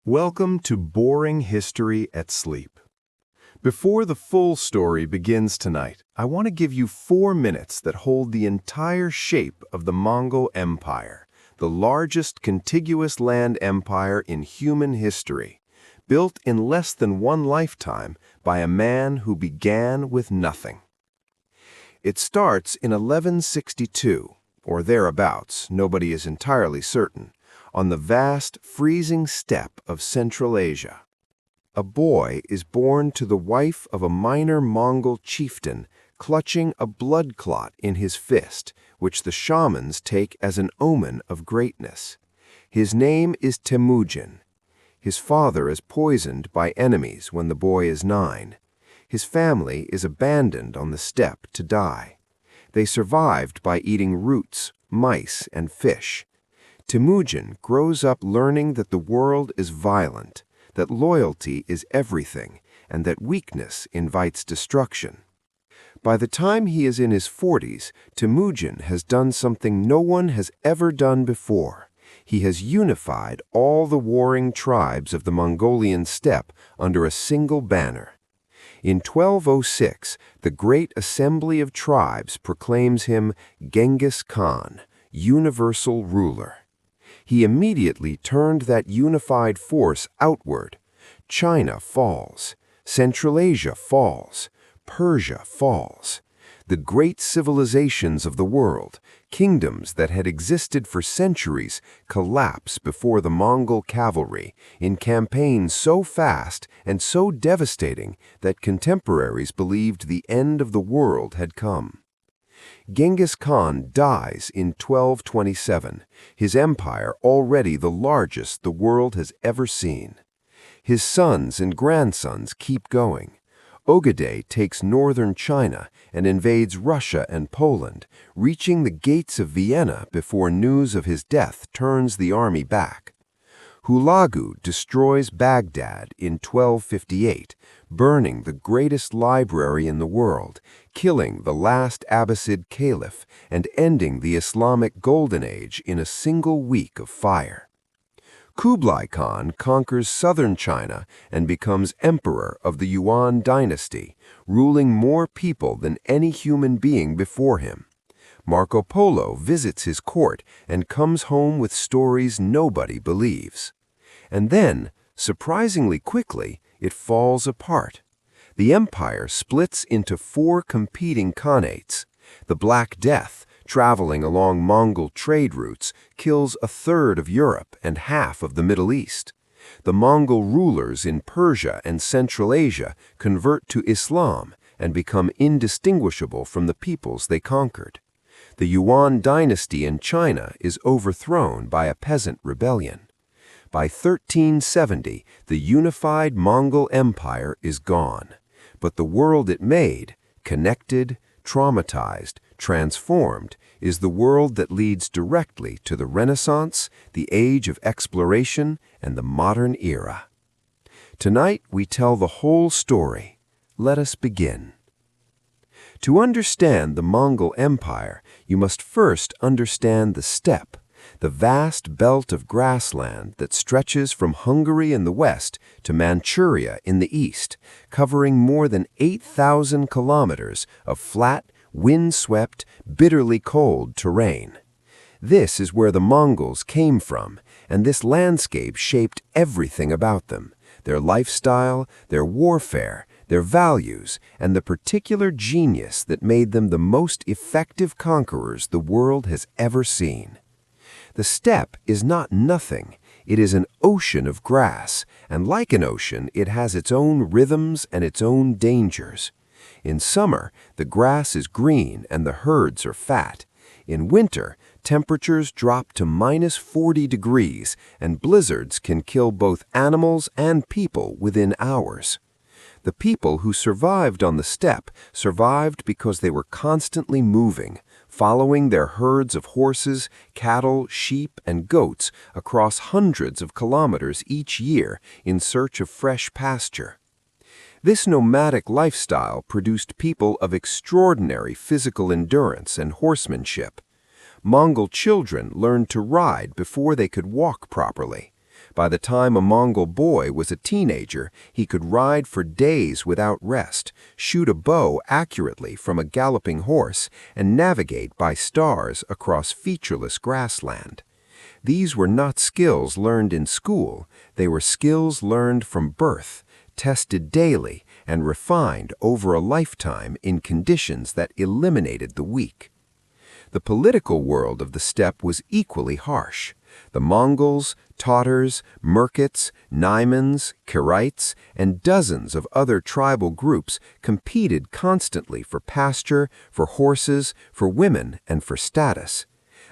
Welcome to Boring History at Sleep. Before the full story begins tonight, I want to give you 4 minutes that hold the entire shape of the Mongol Empire, the largest contiguous land empire in human history, built in less than one lifetime by a man who began with nothing. It starts in 1162, or thereabouts, nobody is entirely certain, on the vast, freezing steppe of Central Asia. A boy is born to the wife of a minor Mongol chieftain, clutching a blood clot in his fist, which the shamans take as an omen of greatness. His name is Temujin. His father is poisoned by enemies when the boy is 9. His family is abandoned on the steppe to die. They survived by eating roots, mice, and fish. Temujin grows up learning that the world is violent, that loyalty is everything, and that weakness invites destruction. By the time he is in his 40s, Temujin has done something no one has ever done before. He has unified all the warring tribes of the Mongolian steppe under a single banner. In 1206, the Great Assembly of Tribes proclaims him Genghis Khan, universal ruler. He immediately turned that unified force outward. China falls, Central Asia falls, Persia falls. The great civilizations of the world, kingdoms that had existed for centuries, collapse before the Mongol cavalry in campaigns so fast and so devastating that contemporaries believed the end of the world had come. Genghis Khan dies in 1227, his empire already the largest the world has ever seen. His sons and grandsons keep going. Ogedei takes northern China and invades Russia and Poland, reaching the gates of Vienna before news of his death turns the army back. Hulagu destroys Baghdad in 1258, burning the greatest library in the world, killing the last Abbasid caliph, and ending the Islamic Golden Age in a single week of fire. Kublai Khan conquers southern China and becomes emperor of the Yuan Dynasty, ruling more people than any human being before him. Marco Polo visits his court and comes home with stories nobody believes. And then, surprisingly quickly, it falls apart. The empire splits into 4 competing khanates. The Black Death, traveling along Mongol trade routes, kills a third of Europe and half of the Middle East. The Mongol rulers in Persia and Central Asia convert to Islam and become indistinguishable from the peoples they conquered. The Yuan Dynasty in China is overthrown by a peasant rebellion. By 1370, the unified Mongol Empire is gone, but the world it made, connected, traumatized, transformed, is the world that leads directly to the Renaissance, the age of exploration, and the modern era. Tonight, we tell the whole story. Let us begin. To understand the Mongol Empire, you must first understand the steppe, the vast belt of grassland that stretches from Hungary in the west to Manchuria in the east, covering more than 8,000 kilometers of flat, wind-swept, bitterly cold terrain. This is where the Mongols came from, and this landscape shaped everything about them: their lifestyle, their warfare, their values, and the particular genius that made them the most effective conquerors the world has ever seen. The steppe is not nothing. It is an ocean of grass, and like an ocean, it has its own rhythms and its own dangers. In summer, the grass is green and the herds are fat. In winter, temperatures drop to -40 degrees, and blizzards can kill both animals and people within hours. The people who survived on the steppe survived because they were constantly moving, following their herds of horses, cattle, sheep, and goats across hundreds of kilometers each year in search of fresh pasture. This nomadic lifestyle produced people of extraordinary physical endurance and horsemanship. Mongol children learned to ride before they could walk properly. By the time a Mongol boy was a teenager, he could ride for days without rest, shoot a bow accurately from a galloping horse, and navigate by stars across featureless grassland. These were not skills learned in school, they were skills learned from birth, tested daily, and refined over a lifetime in conditions that eliminated the weak. The political world of the steppe was equally harsh. The Mongols, Tatars, Merkits, Naimans, Kirites, and dozens of other tribal groups competed constantly for pasture, for horses, for women, and for status.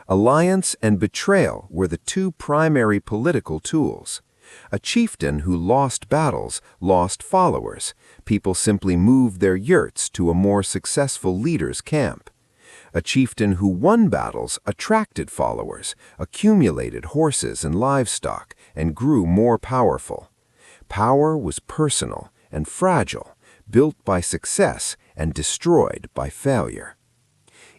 Alliance and betrayal were the two primary political tools. A chieftain who lost battles lost followers. People simply moved their yurts to a more successful leader's camp. A chieftain who won battles attracted followers, accumulated horses and livestock, and grew more powerful. Power was personal and fragile, built by success and destroyed by failure.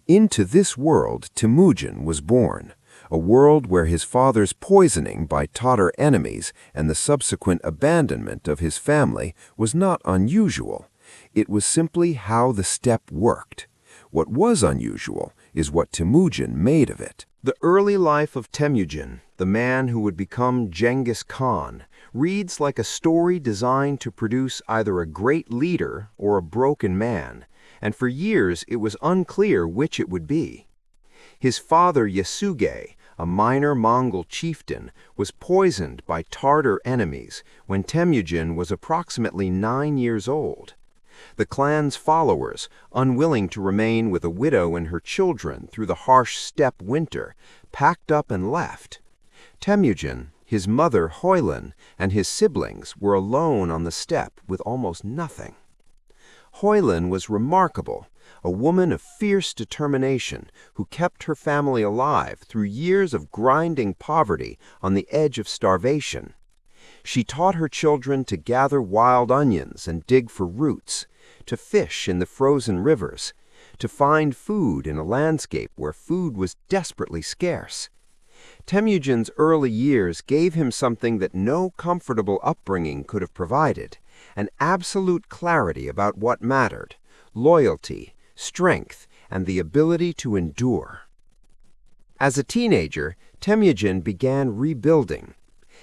Into this world Temujin was born, a world where his father's poisoning by Tatar enemies and the subsequent abandonment of his family was not unusual. It was simply how the steppe worked. What was unusual is what Temujin made of it. The early life of Temujin, the man who would become Genghis Khan, reads like a story designed to produce either a great leader or a broken man, and for years it was unclear which it would be. His father Yasuge, a minor Mongol chieftain, was poisoned by Tatar enemies when Temujin was approximately 9 years old. The clan's followers, unwilling to remain with a widow and her children through the harsh steppe winter, packed up and left. Temujin, his mother Hoylan, and his siblings were alone on the steppe with almost nothing. Hoylan was remarkable, a woman of fierce determination who kept her family alive through years of grinding poverty on the edge of starvation. She taught her children to gather wild onions and dig for roots, to fish in the frozen rivers, to find food in a landscape where food was desperately scarce. Temujin's early years gave him something that no comfortable upbringing could have provided, an absolute clarity about what mattered, loyalty, strength, and the ability to endure. As a teenager, Temujin began rebuilding.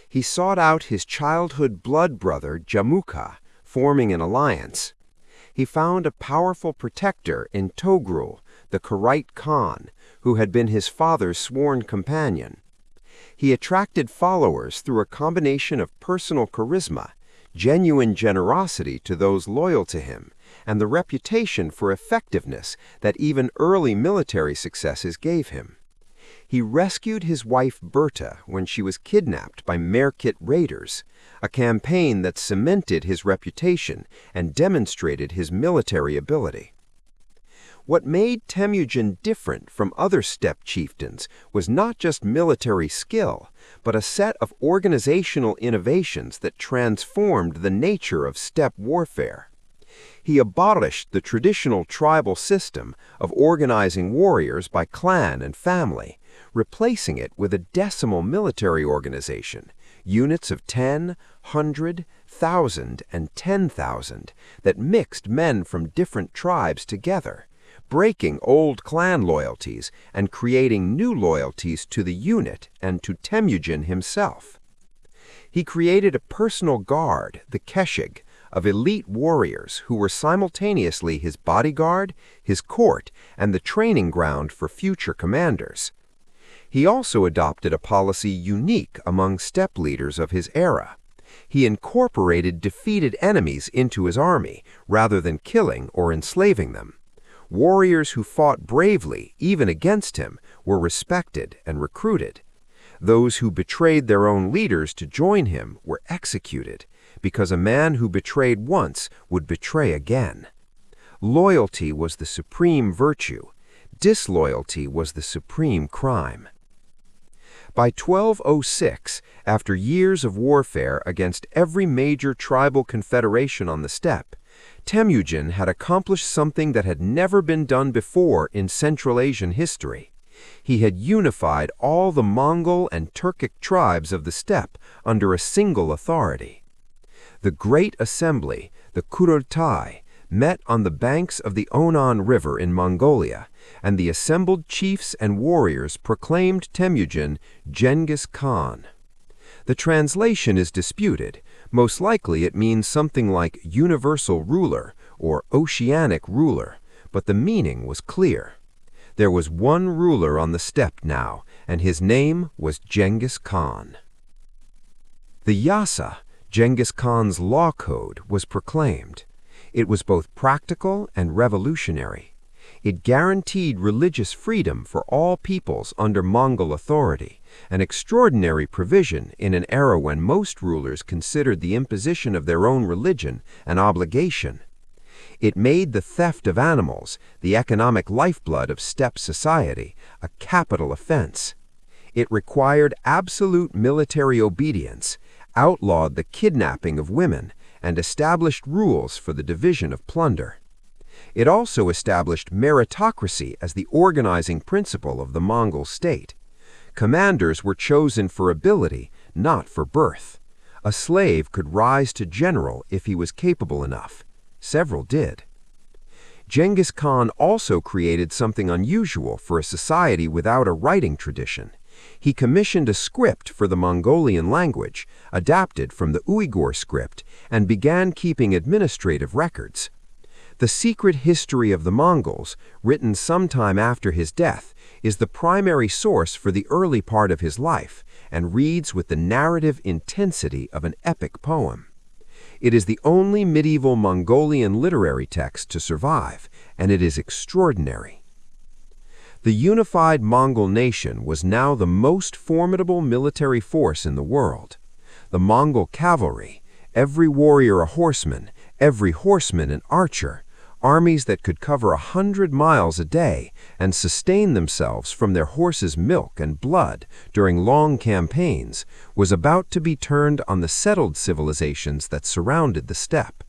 He sought out his childhood blood brother Jamukha, forming an alliance. He found a powerful protector in Togrul, the Kublai Khan, who had been his father's sworn companion. He attracted followers through a combination of personal charisma, genuine generosity to those loyal to him, and the reputation for effectiveness that even early military successes gave him. He rescued his wife Berta when she was kidnapped by Merkit raiders, a campaign that cemented his reputation and demonstrated his military ability. What made Temujin different from other steppe chieftains was not just military skill, but a set of organizational innovations that transformed the nature of steppe warfare. He abolished the traditional tribal system of organizing warriors by clan and family, replacing it with a decimal military organization, units of 10, 100, 1,000, and 10,000 that mixed men from different tribes together, breaking old clan loyalties and creating new loyalties to the unit and to Temujin himself. He created a personal guard, the Keshig, of elite warriors who were simultaneously his bodyguard, his court, and the training ground for future commanders. He also adopted a policy unique among steppe leaders of his era. He incorporated defeated enemies into his army rather than killing or enslaving them. Warriors who fought bravely, even against him, were respected and recruited. Those who betrayed their own leaders to join him were executed, because a man who betrayed once would betray again. Loyalty was the supreme virtue. Disloyalty was the supreme crime. By 1206, after years of warfare against every major tribal confederation on the steppe, Temujin had accomplished something that had never been done before in Central Asian history. He had unified all the Mongol and Turkic tribes of the steppe under a single authority. The Great Assembly, the Kurultai, met on the banks of the Onan River in Mongolia, and the assembled chiefs and warriors proclaimed Temujin Genghis Khan. The translation is disputed. Most likely it means something like universal ruler or oceanic ruler, but the meaning was clear. There was one ruler on the steppe now, and his name was Genghis Khan. The Yasa, Genghis Khan's law code, was proclaimed. It was both practical and revolutionary. It guaranteed religious freedom for all peoples under Mongol authority, an extraordinary provision in an era when most rulers considered the imposition of their own religion an obligation. It made the theft of animals, the economic lifeblood of steppe society, a capital offense. It required absolute military obedience, outlawed the kidnapping of women, and established rules for the division of plunder. It also established meritocracy as the organizing principle of the Mongol state. Commanders were chosen for ability, not for birth. A slave could rise to general if he was capable enough. Several did. Genghis Khan also created something unusual for a society without a writing tradition. He commissioned a script for the Mongolian language, adapted from the Uyghur script, and began keeping administrative records. The Secret History of the Mongols, written sometime after his death, is the primary source for the early part of his life and reads with the narrative intensity of an epic poem. It is the only medieval Mongolian literary text to survive, and it is extraordinary. The unified Mongol nation was now the most formidable military force in the world. The Mongol cavalry, every warrior a horseman, every horseman an archer, armies that could cover 100 miles a day and sustain themselves from their horses' milk and blood during long campaigns, was about to be turned on the settled civilizations that surrounded the steppe.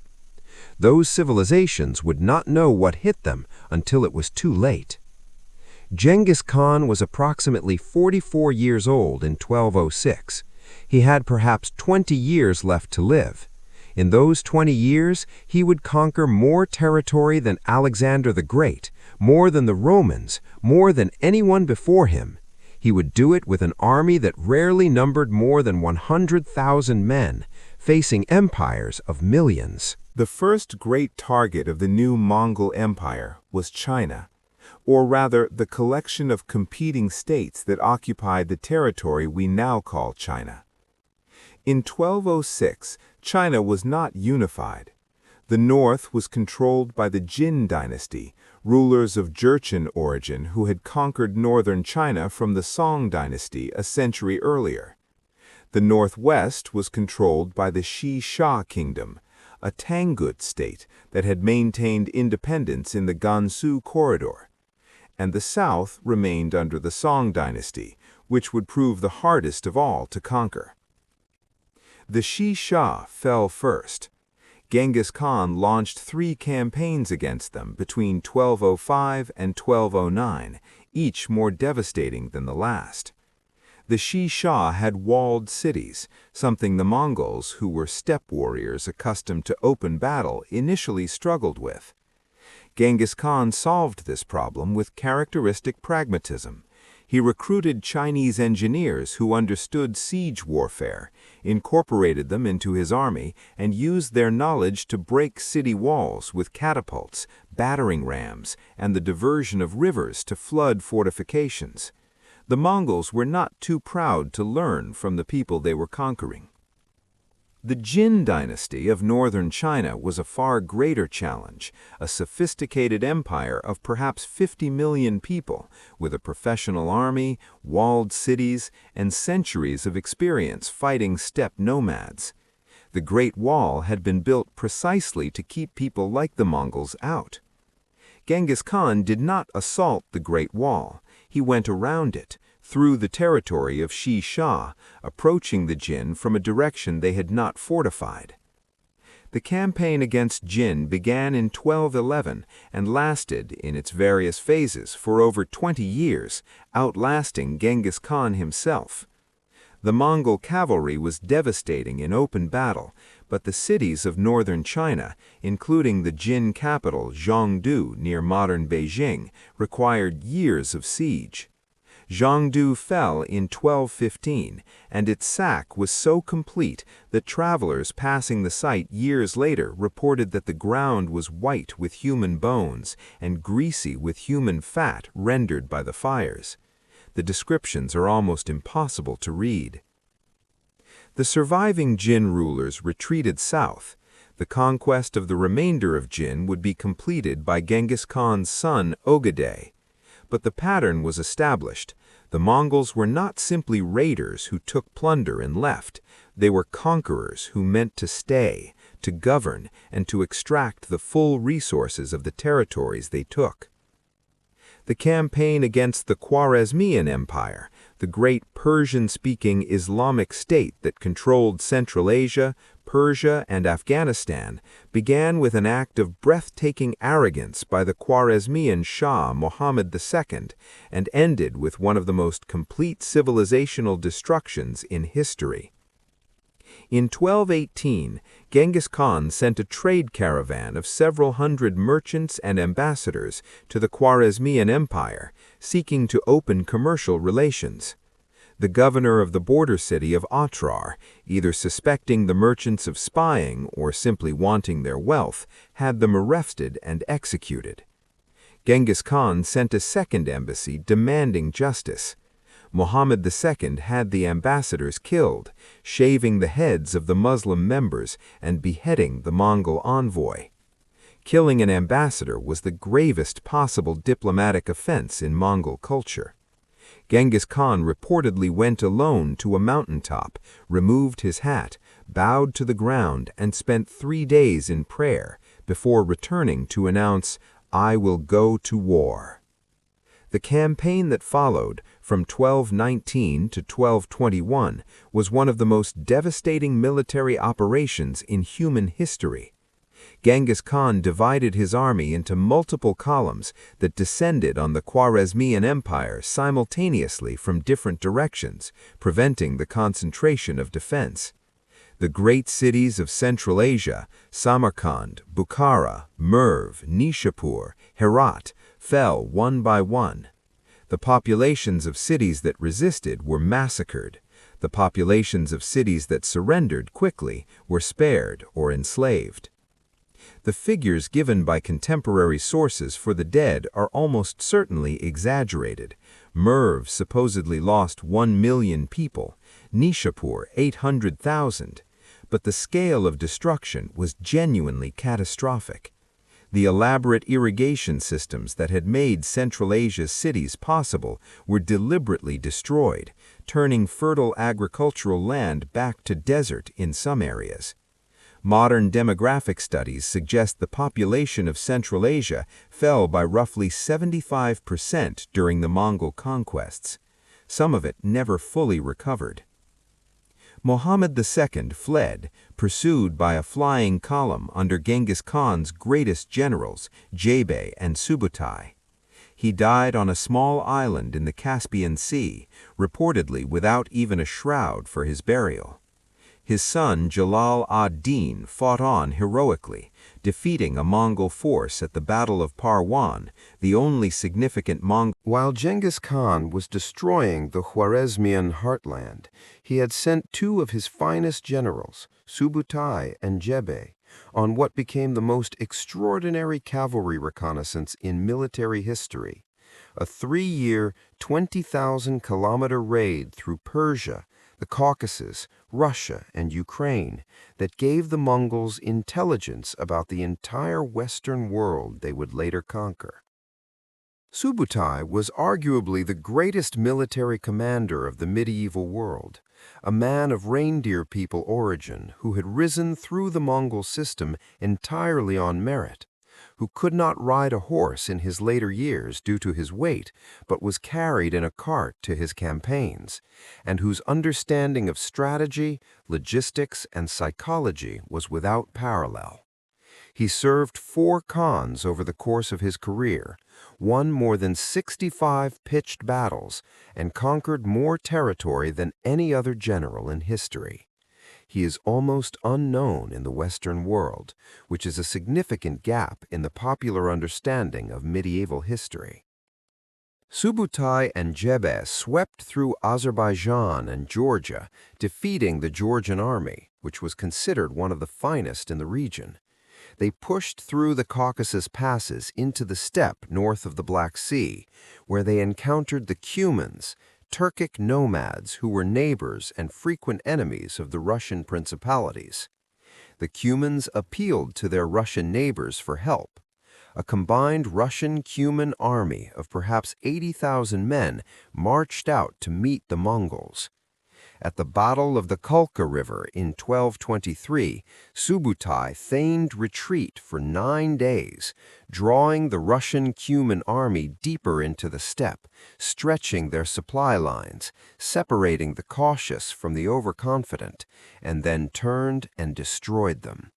Those civilizations would not know what hit them until it was too late. Genghis Khan was approximately 44 years old in 1206. He had perhaps 20 years left to live. In those 20 years, he would conquer more territory than Alexander the Great, more than the Romans, more than anyone before him. He would do it with an army that rarely numbered more than 100,000 men, facing empires of millions. The first great target of the new Mongol Empire was China, or rather the collection of competing states that occupied the territory we now call China. In 1206, China was not unified. The north was controlled by the Yuan Dynasty, rulers of Jurchen origin who had conquered northern China from the Song Dynasty a century earlier. The northwest was controlled by the Xi-Sha Kingdom, a Tangut state that had maintained independence in the Gansu corridor. And the south remained under the Song Dynasty, which would prove the hardest of all to conquer. The Xi-Sha fell first. Genghis Khan launched 3 campaigns against them between 1205 and 1209, each more devastating than the last. The Xi-Sha had walled cities, something the Mongols, who were steppe warriors accustomed to open battle, initially struggled with. Genghis Khan solved this problem with characteristic pragmatism. He recruited Chinese engineers who understood siege warfare, incorporated them into his army, and used their knowledge to break city walls with catapults, battering rams, and the diversion of rivers to flood fortifications. The Mongols were not too proud to learn from the people they were conquering. The Yuan Dynasty of northern China was a far greater challenge, a sophisticated empire of perhaps 50 million people, with a professional army, walled cities, and centuries of experience fighting steppe nomads. The Great Wall had been built precisely to keep people like the Mongols out. Genghis Khan did not assault the Great Wall. He went around it, through the territory of Xi-Sha, approaching the Jin from a direction they had not fortified. The campaign against Jin began in 1211 and lasted, in its various phases, for over 20 years, outlasting Genghis Khan himself. The Mongol cavalry was devastating in open battle, but the cities of northern China, including the Jin capital Zhongdu near modern Beijing, required years of siege. Zhongdu fell in 1215, and its sack was so complete that travelers passing the site years later reported that the ground was white with human bones and greasy with human fat rendered by the fires. The descriptions are almost impossible to read. The surviving Jin rulers retreated south. The conquest of the remainder of Jin would be completed by Genghis Khan's son Ogedei. But the pattern was established. The Mongols were not simply raiders who took plunder and left. They were conquerors who meant to stay, to govern, and to extract the full resources of the territories they took. The campaign against the Khwarezmian Empire, the great Persian-speaking Islamic state that controlled Central Asia, Persia, and Afghanistan, began with an act of breathtaking arrogance by the Khwarezmian Shah Muhammad II and ended with one of the most complete civilizational destructions in history. In 1218, Genghis Khan sent a trade caravan of several hundred merchants and ambassadors to the Khwarezmian Empire, seeking to open commercial relations. The governor of the border city of Otrar, either suspecting the merchants of spying or simply wanting their wealth, had them arrested and executed. Genghis Khan sent a second embassy demanding justice. Muhammad II had the ambassadors killed, shaving the heads of the Muslim members and beheading the Mongol envoy. Killing an ambassador was the gravest possible diplomatic offense in Mongol culture. Genghis Khan reportedly went alone to a mountaintop, removed his hat, bowed to the ground, and spent 3 days in prayer before returning to announce, "I will go to war." The campaign that followed, from 1219 to 1221, was one of the most devastating military operations in human history. Genghis Khan divided his army into multiple columns that descended on the Khwarezmian Empire simultaneously from different directions, preventing the concentration of defense. The great cities of Central Asia, Samarkand, Bukhara, Merv, Nishapur, Herat, fell one by one. The populations of cities that resisted were massacred. The populations of cities that surrendered quickly were spared or enslaved. The figures given by contemporary sources for the dead are almost certainly exaggerated. Merv supposedly lost 1 million people, Nishapur 800,000, but the scale of destruction was genuinely catastrophic. The elaborate irrigation systems that had made Central Asia's cities possible were deliberately destroyed, turning fertile agricultural land back to desert in some areas. Modern demographic studies suggest the population of Central Asia fell by roughly 75% during the Mongol conquests. Some of it never fully recovered. Muhammad II fled, pursued by a flying column under Genghis Khan's greatest generals, Jebei and Subutai. He died on a small island in the Caspian Sea, reportedly without even a shroud for his burial. His son Jalal ad-Din fought on heroically, defeating a Mongol force at the Battle of Parwan, the only significant Mongol. While Genghis Khan was destroying the Khwarezmian heartland, he had sent 2 of his finest generals, Subutai and Jebei, on what became the most extraordinary cavalry reconnaissance in military history, a 3-year, 20,000-kilometer raid through Persia, the Caucasus, Russia, and Ukraine that gave the Mongols intelligence about the entire Western world they would later conquer. Subutai was arguably the greatest military commander of the medieval world, a man of reindeer people origin who had risen through the Mongol system entirely on merit, who could not ride a horse in his later years due to his weight, but was carried in a cart to his campaigns, and whose understanding of strategy, logistics, and psychology was without parallel. He served 4 khans over the course of his career, won more than 65 pitched battles, and conquered more territory than any other general in history. He is almost unknown in the Western world, which is a significant gap in the popular understanding of medieval history. Subutai and Jebe swept through Azerbaijan and Georgia, defeating the Georgian army, which was considered one of the finest in the region. They pushed through the Caucasus passes into the steppe north of the Black Sea, where they encountered the Cumans, Turkic nomads who were neighbors and frequent enemies of the Russian principalities. The Cumans appealed to their Russian neighbors for help. A combined Russian-Cuman army of perhaps 80,000 men marched out to meet the Mongols. At the Battle of the Kulka River in 1223, Subutai feigned retreat for 9 days, drawing the Russian-Cuman army deeper into the steppe, stretching their supply lines, separating the cautious from the overconfident, and then turned and destroyed them.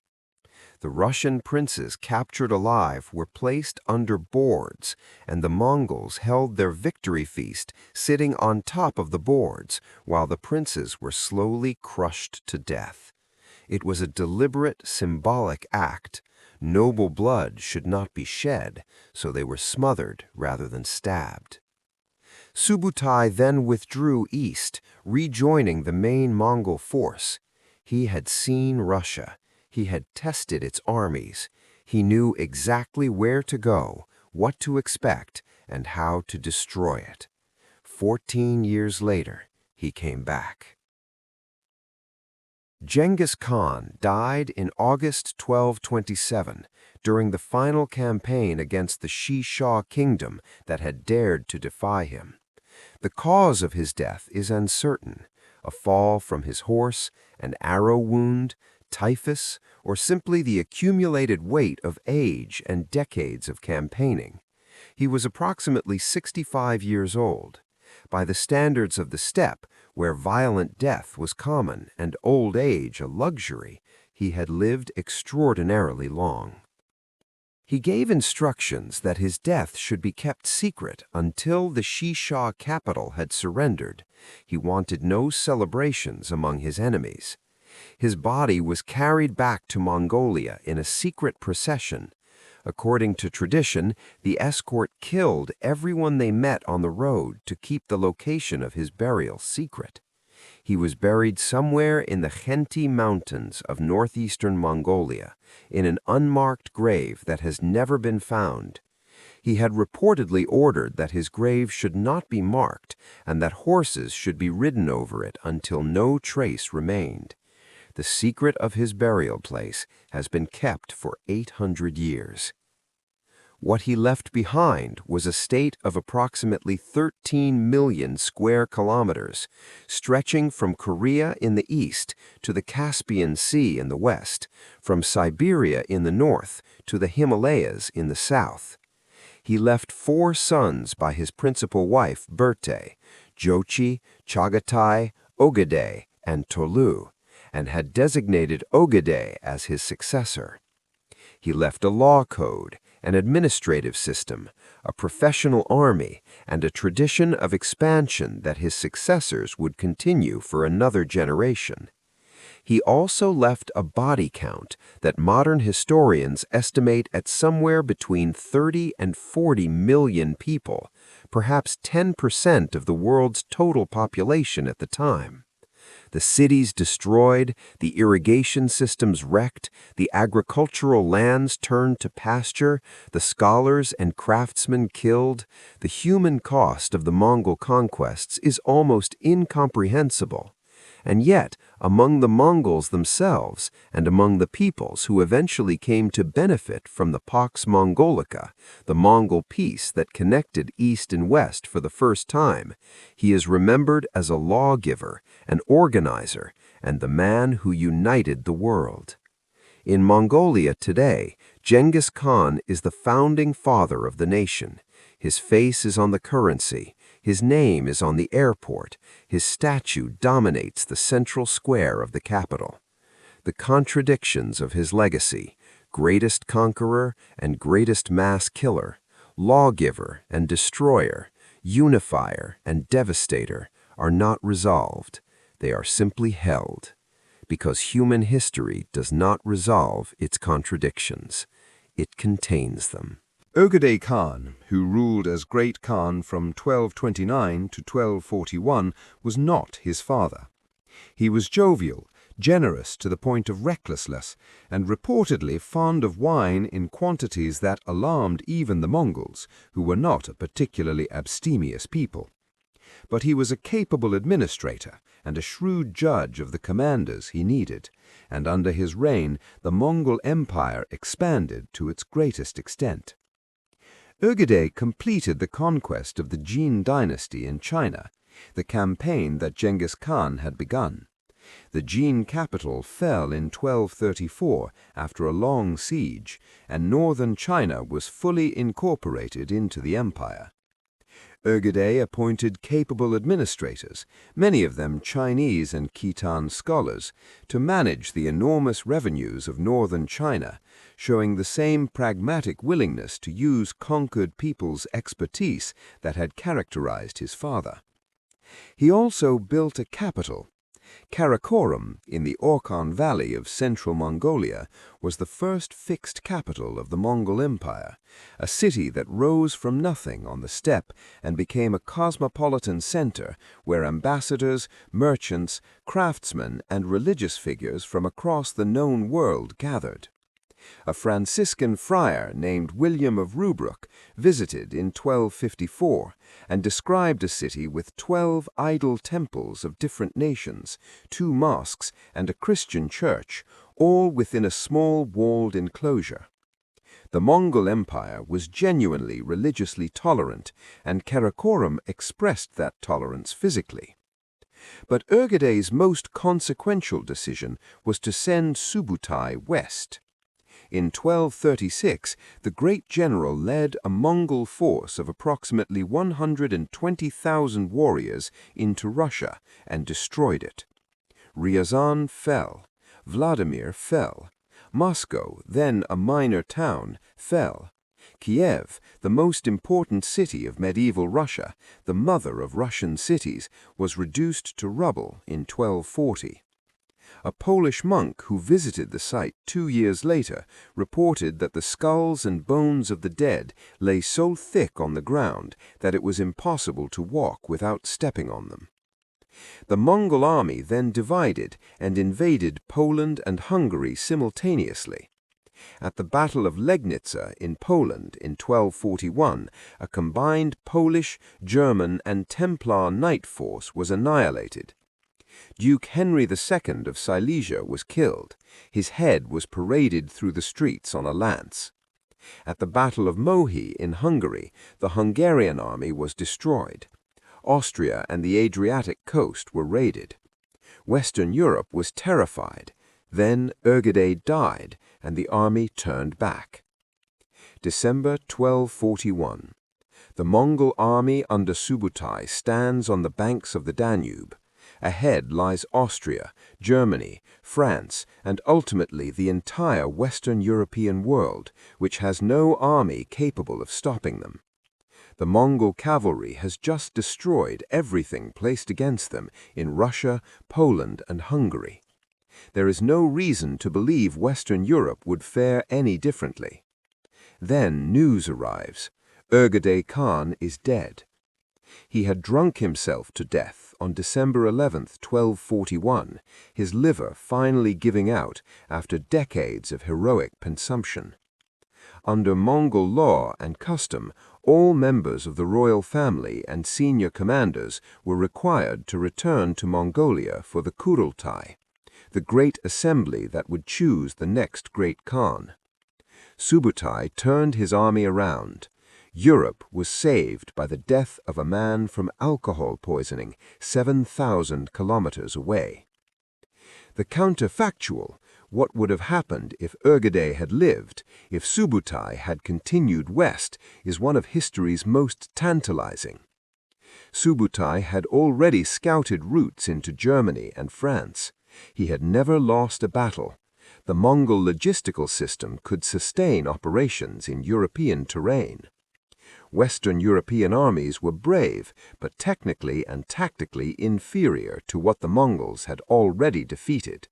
The Russian princes captured alive were placed under boards, and the Mongols held their victory feast sitting on top of the boards, while the princes were slowly crushed to death. It was a deliberate, symbolic act. Noble blood should not be shed, so they were smothered rather than stabbed. Subutai then withdrew east, rejoining the main Mongol force. He had seen Russia. He had tested its armies. He knew exactly where to go, what to expect, and how to destroy it. 14 years later, he came back. Genghis Khan died in August 1227 during the final campaign against the Shisha kingdom that had dared to defy him. The cause of his death is uncertain: a fall from his horse, an arrow wound, typhus, or simply the accumulated weight of age and decades of campaigning. He was approximately 65 years old. By the standards of the steppe, where violent death was common and old age a luxury, he had lived extraordinarily long. He gave instructions that his death should be kept secret until the Shisha capital had surrendered. He wanted no celebrations among his enemies. His body was carried back to Mongolia in a secret procession. According to tradition, the escort killed everyone they met on the road to keep the location of his burial secret. He was buried somewhere in the Khenti Mountains of northeastern Mongolia, in an unmarked grave that has never been found. He had reportedly ordered that his grave should not be marked and that horses should be ridden over it until no trace remained. The secret of his burial place has been kept for 800 years. What he left behind was a state of approximately 13 million square kilometers, stretching from Korea in the east to the Caspian Sea in the west, from Siberia in the north to the Himalayas in the south. He left 4 sons by his principal wife, Berte, Jochi, Chagatai, Ogedei, and Tolu, and had designated Ogedei as his successor. He left a law code, an administrative system, a professional army, and a tradition of expansion that his successors would continue for another generation. He also left a body count that modern historians estimate at somewhere between 30 and 40 million people, perhaps 10% of the world's total population at the time. The cities destroyed, the irrigation systems wrecked, the agricultural lands turned to pasture, the scholars and craftsmen killed. The human cost of the Mongol conquests is almost incomprehensible. And yet, among the Mongols themselves, and among the peoples who eventually came to benefit from the Pax Mongolica, the Mongol peace that connected East and West for the first time, he is remembered as a lawgiver, an organizer, and the man who united the world. In Mongolia today, Genghis Khan is the founding father of the nation. His face is on the currency, his name is on the airport, his statue dominates the central square of the capital. The contradictions of his legacy, greatest conqueror and greatest mass killer, lawgiver and destroyer, unifier and devastator, are not resolved. They are simply held. Because human history does not resolve its contradictions. It contains them. Kublai Khan, who ruled as Great Khan from 1229 to 1241, was not his father. He was jovial, generous to the point of recklessness, and reportedly fond of wine in quantities that alarmed even the Mongols, who were not a particularly abstemious people. But he was a capable administrator and a shrewd judge of the commanders he needed, and under his reign the Mongol Empire expanded to its greatest extent. Kublai completed the conquest of the Yuan Dynasty in China, the campaign that Genghis Khan had begun. The Yuan capital fell in 1234 after a long siege, and northern China was fully incorporated into the empire. Kublai appointed capable administrators, many of them Chinese and Khitan scholars, to manage the enormous revenues of northern China, showing the same pragmatic willingness to use conquered people's expertise that had characterized his father. He also built a capital. Karakorum, in the Orkhon Valley of central Mongolia, was the first fixed capital of the Mongol Empire, a city that rose from nothing on the steppe and became a cosmopolitan center where ambassadors, merchants, craftsmen, and religious figures from across the known world gathered. A Franciscan friar named William of Rubruck visited in 1254 and described a city with 12 idol temples of different nations, 2 mosques, and a Christian church, all within a small walled enclosure. The Mongol Empire was genuinely religiously tolerant, and Karakorum expressed that tolerance physically. But Kublai's most consequential decision was to send Subutai west. In 1236, the great general led a Mongol force of approximately 120,000 warriors into Russia and destroyed it. Ryazan fell. Vladimir fell. Moscow, then a minor town, fell. Kiev, the most important city of medieval Russia, the mother of Russian cities, was reduced to rubble in 1240. A Polish monk who visited the site 2 years later reported that the skulls and bones of the dead lay so thick on the ground that it was impossible to walk without stepping on them. The Mongol army then divided and invaded Poland and Hungary simultaneously. At the Battle of Legnica in Poland in 1241, a combined Polish, German, and Templar knight force was annihilated. Duke Henry II of Silesia was killed. His head was paraded through the streets on a lance. At the Battle of Mohi in Hungary, the Hungarian army was destroyed. Austria and the Adriatic coast were raided. Western Europe was terrified. Then Kublai died, and the army turned back. December 1241. The Mongol army under Subutai stands on the banks of the Danube. Ahead lies Austria, Germany, France, and ultimately the entire Western European world, which has no army capable of stopping them. The Mongol cavalry has just destroyed everything placed against them in Russia, Poland, and Hungary. There is no reason to believe Western Europe would fare any differently. Then news arrives. Kublai Khan is dead. He had drunk himself to death on December 11, 1241, his liver finally giving out after decades of heroic consumption. Under Mongol law and custom, all members of the royal family and senior commanders were required to return to Mongolia for the Kurultai, the great assembly that would choose the next great Khan. Subutai turned his army around. Europe was saved by the death of a man from alcohol poisoning 7,000 kilometers away. The counterfactual What would have happened if Ögedei had lived, if Subutai had continued west, is one of history's most tantalizing. Subutai had already scouted routes into Germany and France. He had never lost a battle. The Mongol logistical system could sustain operations in European terrain. Western European armies were brave, but technically and tactically inferior to what the Mongols had already defeated.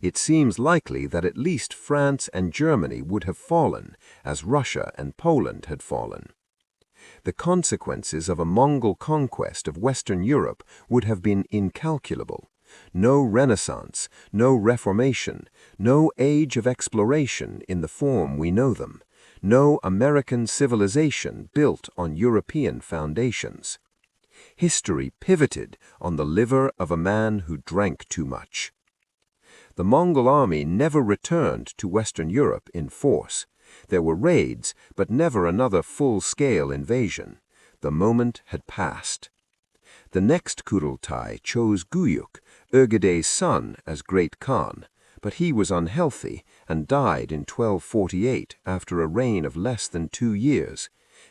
It seems likely that at least France and Germany would have fallen, as Russia and Poland had fallen. The consequences of a Mongol conquest of Western Europe would have been incalculable. No Renaissance, no Reformation, no age of exploration in the form we know them, no American civilization built on European foundations. History pivoted on the liver of a man who drank too much. The Mongol army never returned to Western Europe in force. There were raids, but never another full-scale invasion. The moment had passed. The next Kurultai chose Guyuk, Ögedei's son, as Great Khan, but he was unhealthy and died in 1248 after a reign of less than 2 years.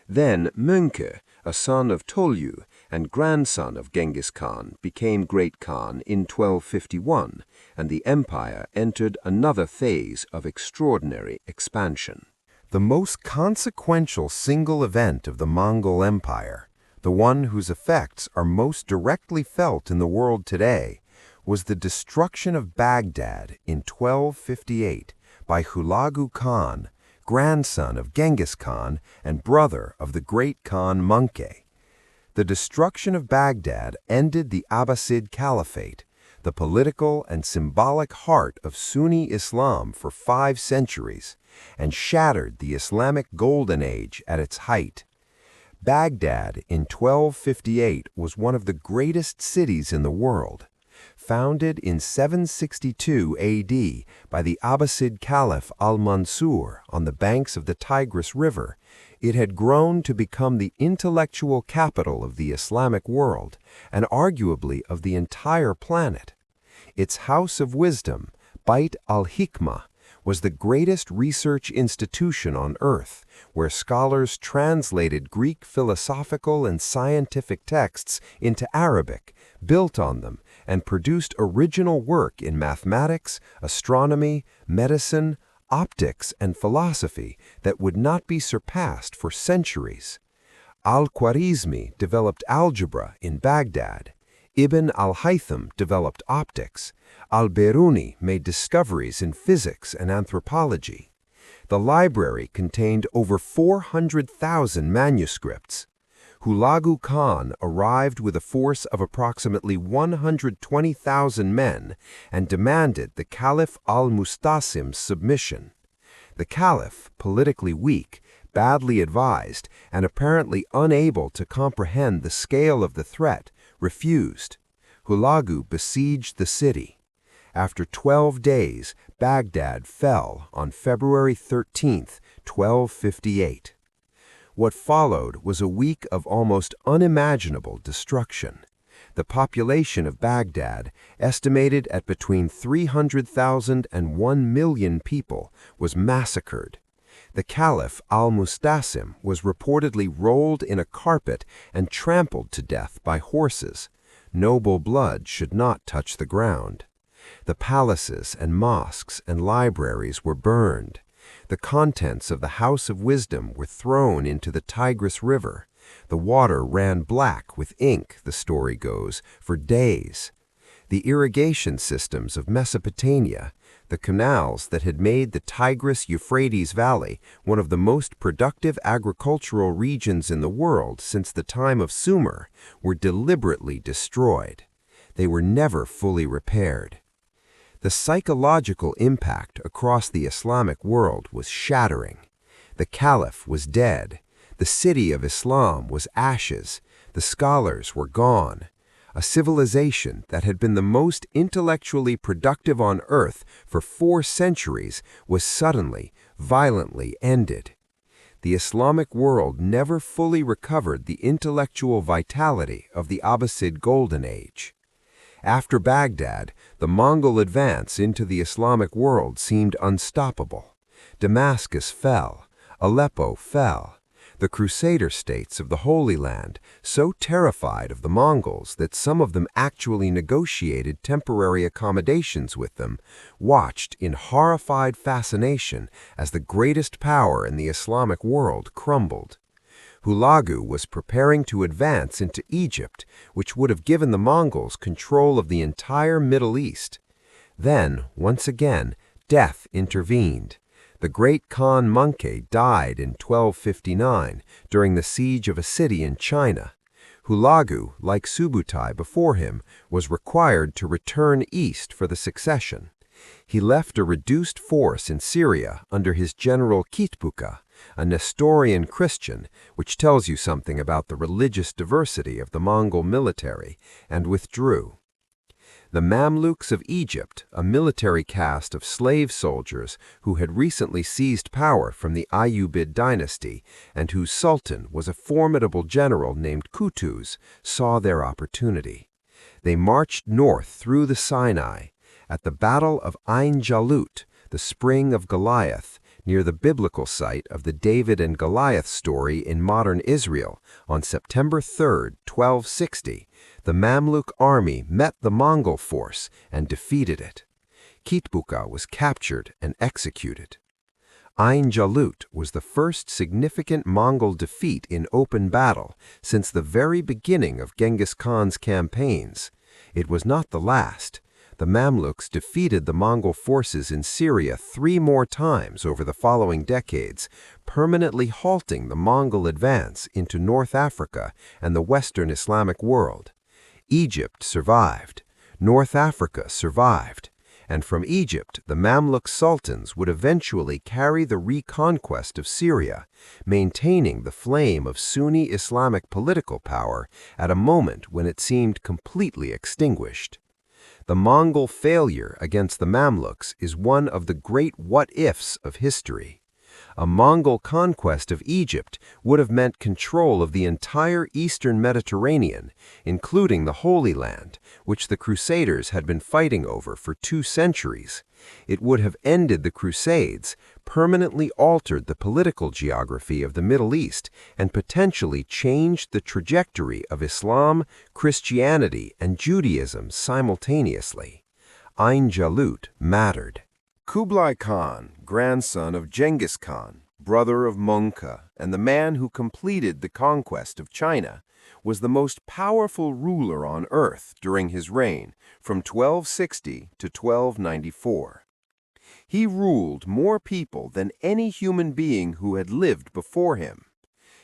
Then Mönke, a son of Tolju and grandson of Genghis Khan, became Great Khan in 1251, and the empire entered another phase of extraordinary expansion. The most consequential single event of the Mongol Empire, the one whose effects are most directly felt in the world today, was the destruction of Baghdad in 1258 by Hulagu Khan, grandson of Genghis Khan and brother of the great Khan Mongke. The destruction of Baghdad ended the Abbasid Caliphate, the political and symbolic heart of Sunni Islam for 5 centuries, and shattered the Islamic Golden Age at its height. Baghdad in 1258 was one of the greatest cities in the world. Founded in 762 A.D. by the Abbasid Caliph al-Mansur on the banks of the Tigris River, it had grown to become the intellectual capital of the Islamic world and arguably of the entire planet. Its house of wisdom, Bait al-Hikmah, was the greatest research institution on earth, where scholars translated Greek philosophical and scientific texts into Arabic, built on them, and produced original work in mathematics, astronomy, medicine, optics, and philosophy that would not be surpassed for centuries. Al-Khwarizmi developed algebra in Baghdad. Ibn al-Haytham developed optics. Al-Biruni made discoveries in physics and anthropology. The library contained over 400,000 manuscripts. Hulagu Khan arrived with a force of approximately 120,000 men and demanded the Caliph al-Mustasim's submission. The Caliph, politically weak, badly advised, and apparently unable to comprehend the scale of the threat, refused. Hulagu besieged the city. After 12 days, Baghdad fell on February 13, 1258. What followed was a week of almost unimaginable destruction. The population of Baghdad, estimated at between 300,000 and 1 million people, was massacred. The Caliph al-Mustasim was reportedly rolled in a carpet and trampled to death by horses. Noble blood should not touch the ground. The palaces and mosques and libraries were burned. The contents of the House of Wisdom were thrown into the Tigris River. The water ran black with ink, the story goes, for days. The irrigation systems of Mesopotamia, the canals that had made the Tigris-Euphrates Valley one of the most productive agricultural regions in the world since the time of Sumer, were deliberately destroyed. They were never fully repaired. The psychological impact across the Islamic world was shattering. The Caliph was dead. The city of Islam was ashes. The scholars were gone. A civilization that had been the most intellectually productive on earth for 4 centuries was suddenly, violently ended. The Islamic world never fully recovered the intellectual vitality of the Abbasid Golden Age. After Baghdad, the Mongol advance into the Islamic world seemed unstoppable. Damascus fell, Aleppo fell. The Crusader states of the Holy Land, so terrified of the Mongols that some of them actually negotiated temporary accommodations with them, watched in horrified fascination as the greatest power in the Islamic world crumbled. Hulagu was preparing to advance into Egypt, which would have given the Mongols control of the entire Middle East. Then, once again, death intervened. The great Khan Möngke died in 1259 during the siege of a city in China. Hulagu, like Subutai before him, was required to return east for the succession. He left a reduced force in Syria under his general Kitbuka, a Nestorian Christian, which tells you something about the religious diversity of the Mongol military, and withdrew. The Mamluks of Egypt, a military caste of slave soldiers who had recently seized power from the Ayyubid dynasty and whose sultan was a formidable general named Qutuz, saw their opportunity. They marched north through the Sinai. At the Battle of Ain Jalut, the spring of Goliath, near the biblical site of the David and Goliath story in modern Israel, on September 3, 1260, the Mamluk army met the Mongol force and defeated it. Kitbuka was captured and executed. Ain Jalut was the first significant Mongol defeat in open battle since the very beginning of Genghis Khan's campaigns. It was not the last. The Mamluks defeated the Mongol forces in Syria 3 more times over the following decades, permanently halting the Mongol advance into North Africa and the Western Islamic world. Egypt survived. North Africa survived. And from Egypt, the Mamluk sultans would eventually carry the reconquest of Syria, maintaining the flame of Sunni Islamic political power at a moment when it seemed completely extinguished. The Mongol failure against the Mamluks is one of the great what-ifs of history. A Mongol conquest of Egypt would have meant control of the entire eastern Mediterranean, including the Holy Land, which the Crusaders had been fighting over for 2 centuries. It would have ended the Crusades, permanently altered the political geography of the Middle East, and potentially changed the trajectory of Islam, Christianity, and Judaism simultaneously. Ain Jalut mattered. Kublai Khan, grandson of Genghis Khan, brother of Möngke, and the man who completed the conquest of China, was the most powerful ruler on earth during his reign from 1260 to 1294. He ruled more people than any human being who had lived before him.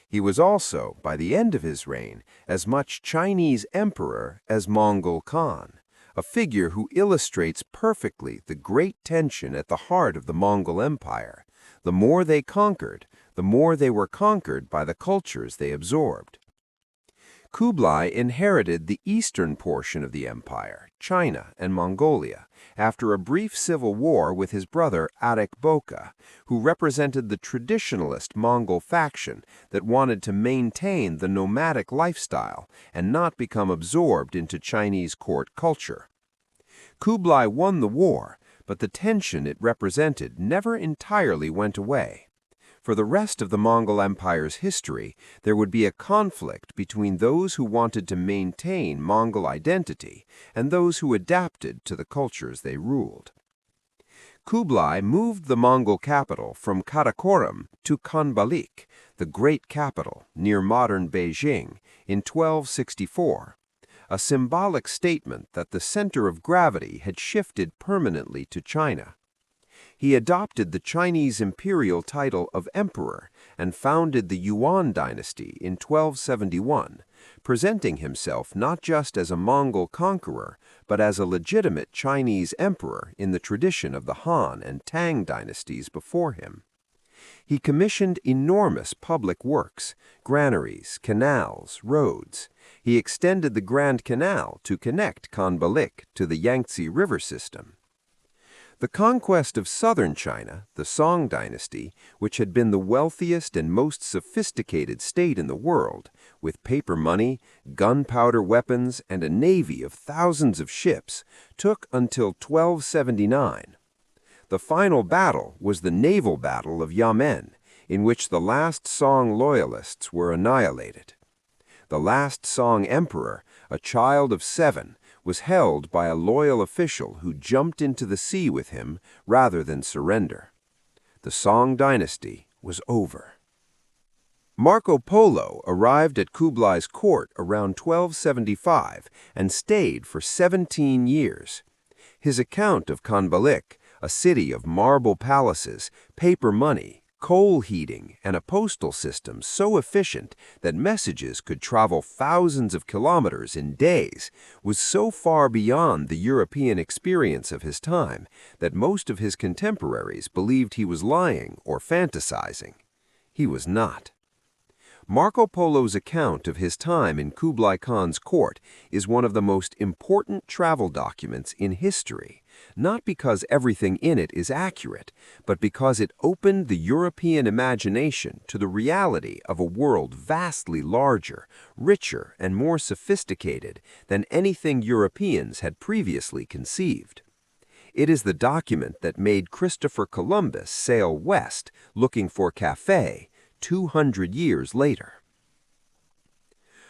He was also, by the end of his reign, as much Chinese emperor as Mongol Khan, a figure who illustrates perfectly the great tension at the heart of the Mongol Empire. The more they conquered, the more they were conquered by the cultures they absorbed. Kublai inherited the eastern portion of the empire, China and Mongolia, after a brief civil war with his brother Arik Boka, who represented the traditionalist Mongol faction that wanted to maintain the nomadic lifestyle and not become absorbed into Chinese court culture. Kublai won the war, but the tension it represented never entirely went away. For the rest of the Mongol Empire's history, there would be a conflict between those who wanted to maintain Mongol identity and those who adapted to the cultures they ruled. Kublai moved the Mongol capital from Karakoram to Khanbalik, the great capital near modern Beijing, in 1264, a symbolic statement that the center of gravity had shifted permanently to China. He adopted the Chinese imperial title of emperor and founded the Yuan Dynasty in 1271, presenting himself not just as a Mongol conqueror, but as a legitimate Chinese emperor in the tradition of the Han and Tang dynasties before him. He commissioned enormous public works, granaries, canals, roads. He extended the Grand Canal to connect Khanbalik to the Yangtze River system. The conquest of southern China, the Song dynasty, which had been the wealthiest and most sophisticated state in the world, with paper money, gunpowder weapons, and a navy of thousands of ships, took until 1279. The final battle was the naval battle of Yamen, in which the last Song loyalists were annihilated. The last Song emperor, a child of 7, was held by a loyal official who jumped into the sea with him rather than surrender. The Song dynasty was over. Marco Polo arrived at Kublai's court around 1275 and stayed for 17 years. His account of Khanbalik, a city of marble palaces, paper money, coal heating, and a postal system so efficient that messages could travel thousands of kilometers in days, was so far beyond the European experience of his time that most of his contemporaries believed he was lying or fantasizing. He was not. Marco Polo's account of his time in Kublai Khan's court is one of the most important travel documents in history, not because everything in it is accurate, but because it opened the European imagination to the reality of a world vastly larger, richer, and more sophisticated than anything Europeans had previously conceived. It is the document that made Christopher Columbus sail west looking for Cathay 200 years later.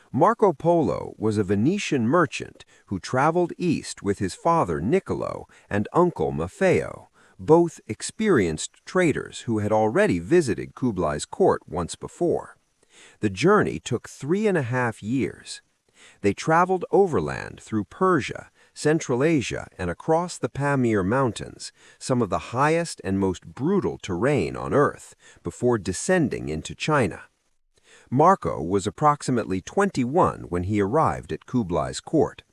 Marco Polo was a Venetian merchant who traveled east with his father Niccolo and uncle Maffeo, both experienced traders who had already visited Kublai's court once before. The journey took 3.5 years. They traveled overland through Persia, Central Asia, and across the Pamir Mountains, some of the highest and most brutal terrain on Earth, before descending into China. Marco was approximately 21 when he arrived at Kublai's court.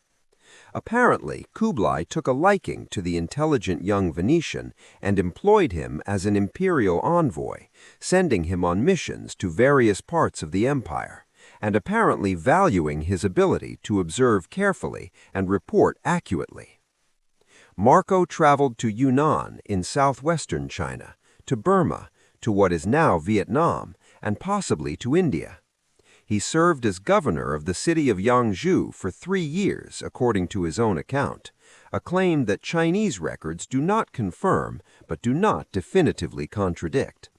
Apparently, Kublai took a liking to the intelligent young Venetian and employed him as an imperial envoy, sending him on missions to various parts of the empire, and apparently valuing his ability to observe carefully and report accurately. Marco traveled to Yunnan in southwestern China, to Burma, to what is now Vietnam, and possibly to India. He served as governor of the city of Yangzhou for 3 years, according to his own account, a claim that Chinese records do not confirm but do not definitively contradict.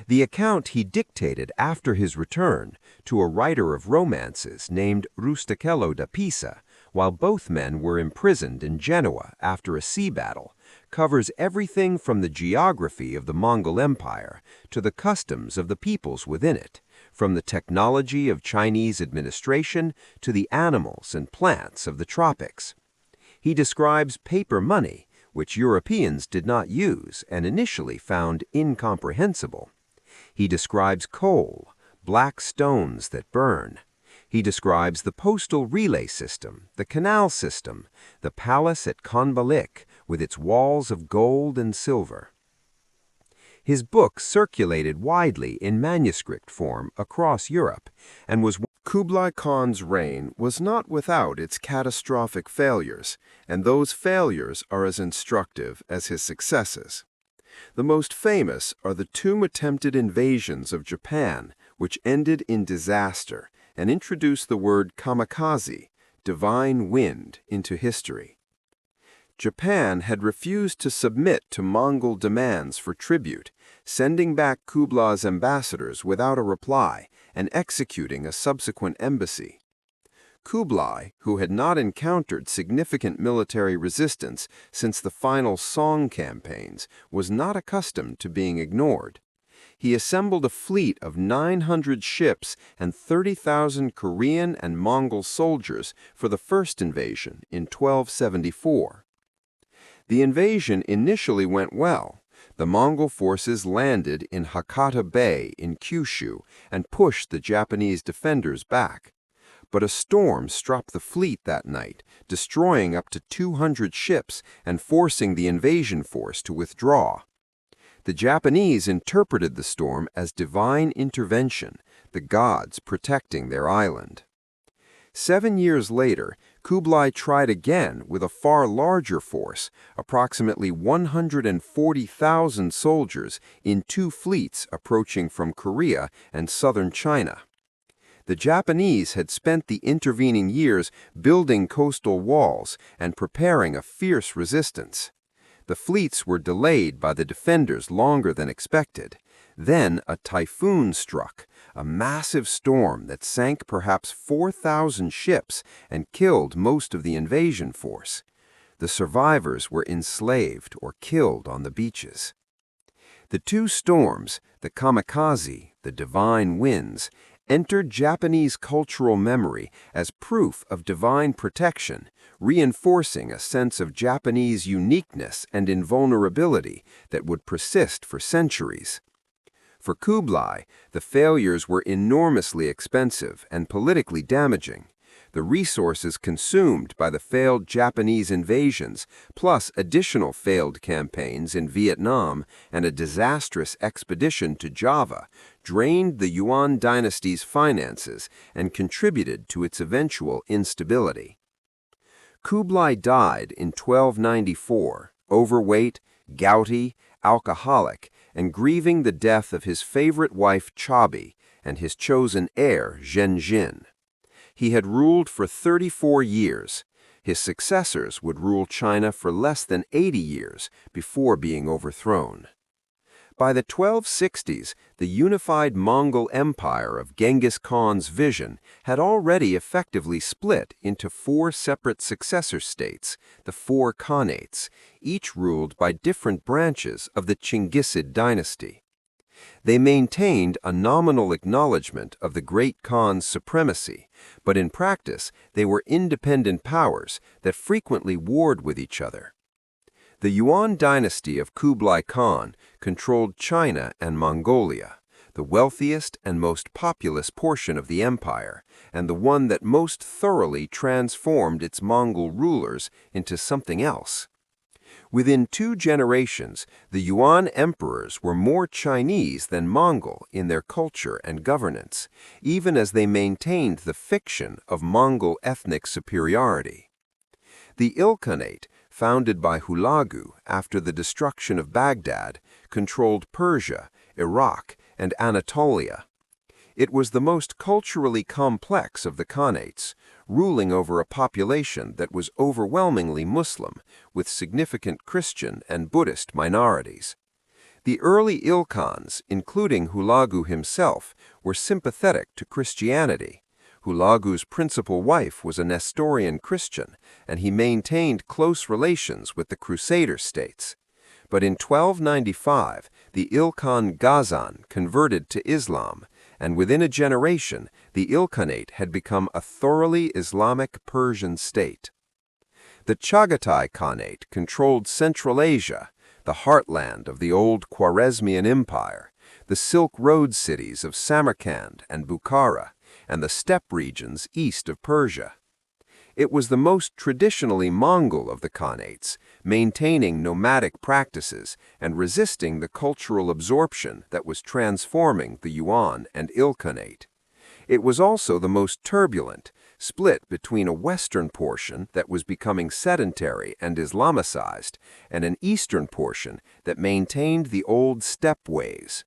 The account he dictated after his return to a writer of romances named Rustichello da Pisa, while both men were imprisoned in Genoa after a sea battle, covers everything from the geography of the Mongol Empire to the customs of the peoples within it, from the technology of Chinese administration to the animals and plants of the tropics. He describes paper money, which Europeans did not use and initially found incomprehensible. He describes coal, black stones that burn. He describes the postal relay system, the canal system, the palace at Khanbalik with its walls of gold and silver. His book circulated widely in manuscript form across Europe and was Kublai Khan's reign was not without its catastrophic failures, and those failures are as instructive as his successes. The most famous are the 2 attempted invasions of Japan, which ended in disaster and introduced the word kamikaze, divine wind, into history. Japan had refused to submit to Mongol demands for tribute, sending back Kublai's ambassadors without a reply and executing a subsequent embassy. Kublai, who had not encountered significant military resistance since the final Song campaigns, was not accustomed to being ignored. He assembled a fleet of 900 ships and 30,000 Korean and Mongol soldiers for the first invasion in 1274. The invasion initially went well. The Mongol forces landed in Hakata Bay in Kyushu and pushed the Japanese defenders back. But a storm struck the fleet that night, destroying up to 200 ships and forcing the invasion force to withdraw. The Japanese interpreted the storm as divine intervention, the gods protecting their island. 7 years later, Kublai tried again with a far larger force, approximately 140,000 soldiers in 2 fleets approaching from Korea and southern China. The Japanese had spent the intervening years building coastal walls and preparing a fierce resistance. The fleets were delayed by the defenders longer than expected. Then a typhoon struck, a massive storm that sank perhaps 4,000 ships and killed most of the invasion force. The survivors were enslaved or killed on the beaches. The 2 storms, the kamikaze, the divine winds, entered Japanese cultural memory as proof of divine protection, reinforcing a sense of Japanese uniqueness and invulnerability that would persist for centuries. For Kublai, the failures were enormously expensive and politically damaging. The resources consumed by the failed Japanese invasions, plus additional failed campaigns in Vietnam and a disastrous expedition to Java, drained the Yuan Dynasty's finances and contributed to its eventual instability. Kublai died in 1294, overweight, gouty, alcoholic, and grieving the death of his favorite wife Chabi and his chosen heir Zhenjin. He had ruled for 34 years. His successors would rule China for less than 80 years before being overthrown. By the 1260s, the unified Mongol Empire of Genghis Khan's vision had already effectively split into 4 separate successor states, the 4 Khanates, each ruled by different branches of the Chinggisid dynasty. They maintained a nominal acknowledgement of the Great Khan's supremacy, but in practice they were independent powers that frequently warred with each other. The Yuan dynasty of Kublai Khan controlled China and Mongolia, the wealthiest and most populous portion of the empire, and the one that most thoroughly transformed its Mongol rulers into something else. Within 2 generations, the Yuan emperors were more Chinese than Mongol in their culture and governance, even as they maintained the fiction of Mongol ethnic superiority. The Ilkhanate, founded by Hulagu after the destruction of Baghdad, controlled Persia, Iraq, and Anatolia. It was the most culturally complex of the Khanates, ruling over a population that was overwhelmingly Muslim, with significant Christian and Buddhist minorities. The early Ilkhans, including Hulagu himself, were sympathetic to Christianity. Hulagu's principal wife was a Nestorian Christian, and he maintained close relations with the Crusader states. But in 1295, the Ilkhan Ghazan converted to Islam, and within a generation, the Ilkhanate had become a thoroughly Islamic Persian state. The Chagatai Khanate controlled Central Asia, the heartland of the old Khwarezmian Empire, the Silk Road cities of Samarkand and Bukhara, and the steppe regions east of Persia. It was the most traditionally Mongol of the Khanates, maintaining nomadic practices and resisting the cultural absorption that was transforming the Yuan and Ilkhanate. It was also the most turbulent, split between a western portion that was becoming sedentary and Islamicized, and an eastern portion that maintained the old steppe ways.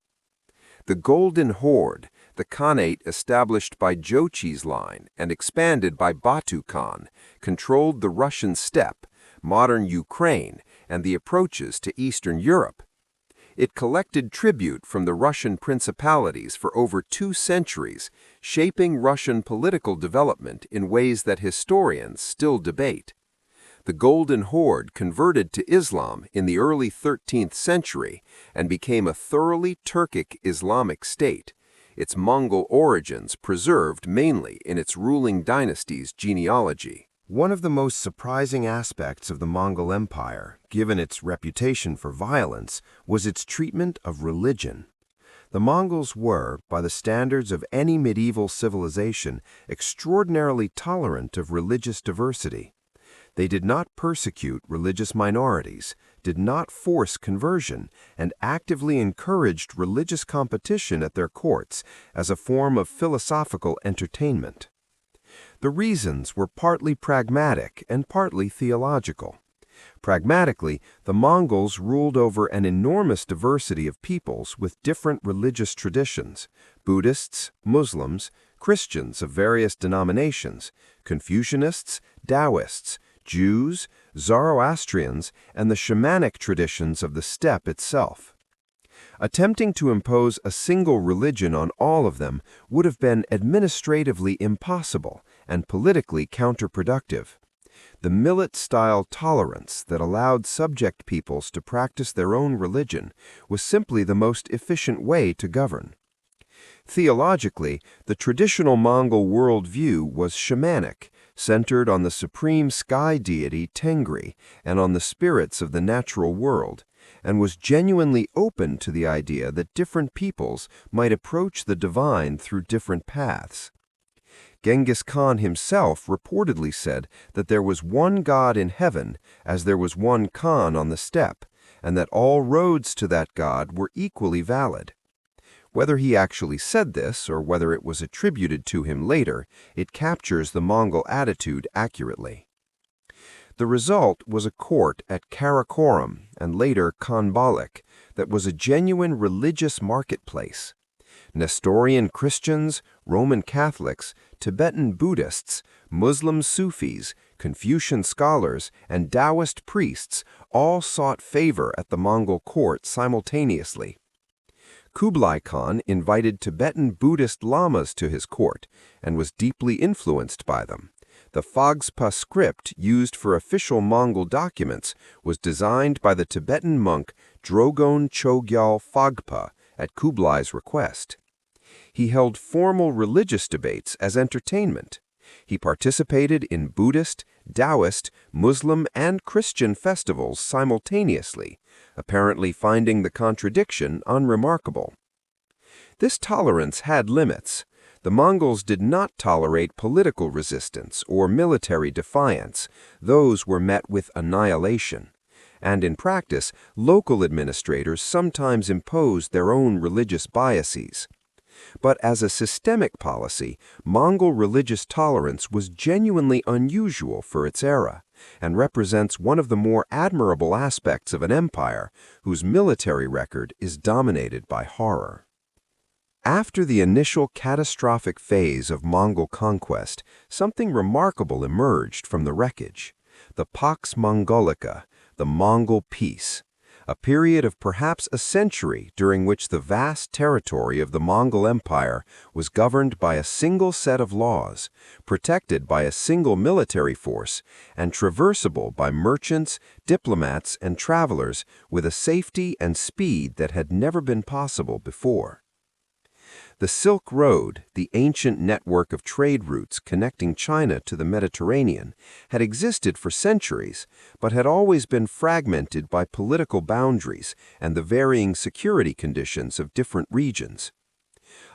The Golden Horde, the Khanate established by Jochi's line and expanded by Batu Khan, controlled the Russian steppe, modern Ukraine, and the approaches to Eastern Europe. It collected tribute from the Russian principalities for over 2 centuries, shaping Russian political development in ways that historians still debate. The Golden Horde converted to Islam in the early 13th century and became a thoroughly Turkic Islamic state, its Mongol origins preserved mainly in its ruling dynasty's genealogy. One of the most surprising aspects of the Mongol Empire, given its reputation for violence, was its treatment of religion. The Mongols were, by the standards of any medieval civilization, extraordinarily tolerant of religious diversity. They did not persecute religious minorities, did not force conversion, and actively encouraged religious competition at their courts as a form of philosophical entertainment. The reasons were partly pragmatic and partly theological. Pragmatically, the Mongols ruled over an enormous diversity of peoples with different religious traditions: Buddhists, Muslims, Christians of various denominations, Confucianists, Taoists, Jews, Zoroastrians, and the shamanic traditions of the steppe itself. Attempting to impose a single religion on all of them would have been administratively impossible and politically counterproductive. The millet-style tolerance that allowed subject peoples to practice their own religion was simply the most efficient way to govern. Theologically, the traditional Mongol worldview was shamanic, centered on the supreme sky deity Tengri and on the spirits of the natural world, and was genuinely open to the idea that different peoples might approach the divine through different paths. Genghis Khan himself reportedly said that there was one god in heaven as there was one Khan on the steppe, and that all roads to that god were equally valid. Whether he actually said this or whether it was attributed to him later, it captures the Mongol attitude accurately. The result was a court at Karakoram and later Khanbalik that was a genuine religious marketplace. Nestorian Christians, Roman Catholics, Tibetan Buddhists, Muslim Sufis, Confucian scholars, and Taoist priests all sought favor at the Mongol court simultaneously. Kublai Khan invited Tibetan Buddhist lamas to his court and was deeply influenced by them. The Fogspa script used for official Mongol documents was designed by the Tibetan monk Drogon Chogyal Phagpa at Kublai's request. He held formal religious debates as entertainment. He participated in Buddhist, Taoist, Muslim, and Christian festivals simultaneously, apparently finding the contradiction unremarkable. This tolerance had limits. The Mongols did not tolerate political resistance or military defiance. Those were met with annihilation. And in practice, local administrators sometimes imposed their own religious biases. But as a systemic policy, Mongol religious tolerance was genuinely unusual for its era, and represents one of the more admirable aspects of an empire whose military record is dominated by horror. After the initial catastrophic phase of Mongol conquest, something remarkable emerged from the wreckage: the Pax Mongolica, the Mongol Peace, a period of perhaps a century during which the vast territory of the Mongol Empire was governed by a single set of laws, protected by a single military force, and traversable by merchants, diplomats, and travelers with a safety and speed that had never been possible before. The Silk Road, the ancient network of trade routes connecting China to the Mediterranean, had existed for centuries, but had always been fragmented by political boundaries and the varying security conditions of different regions.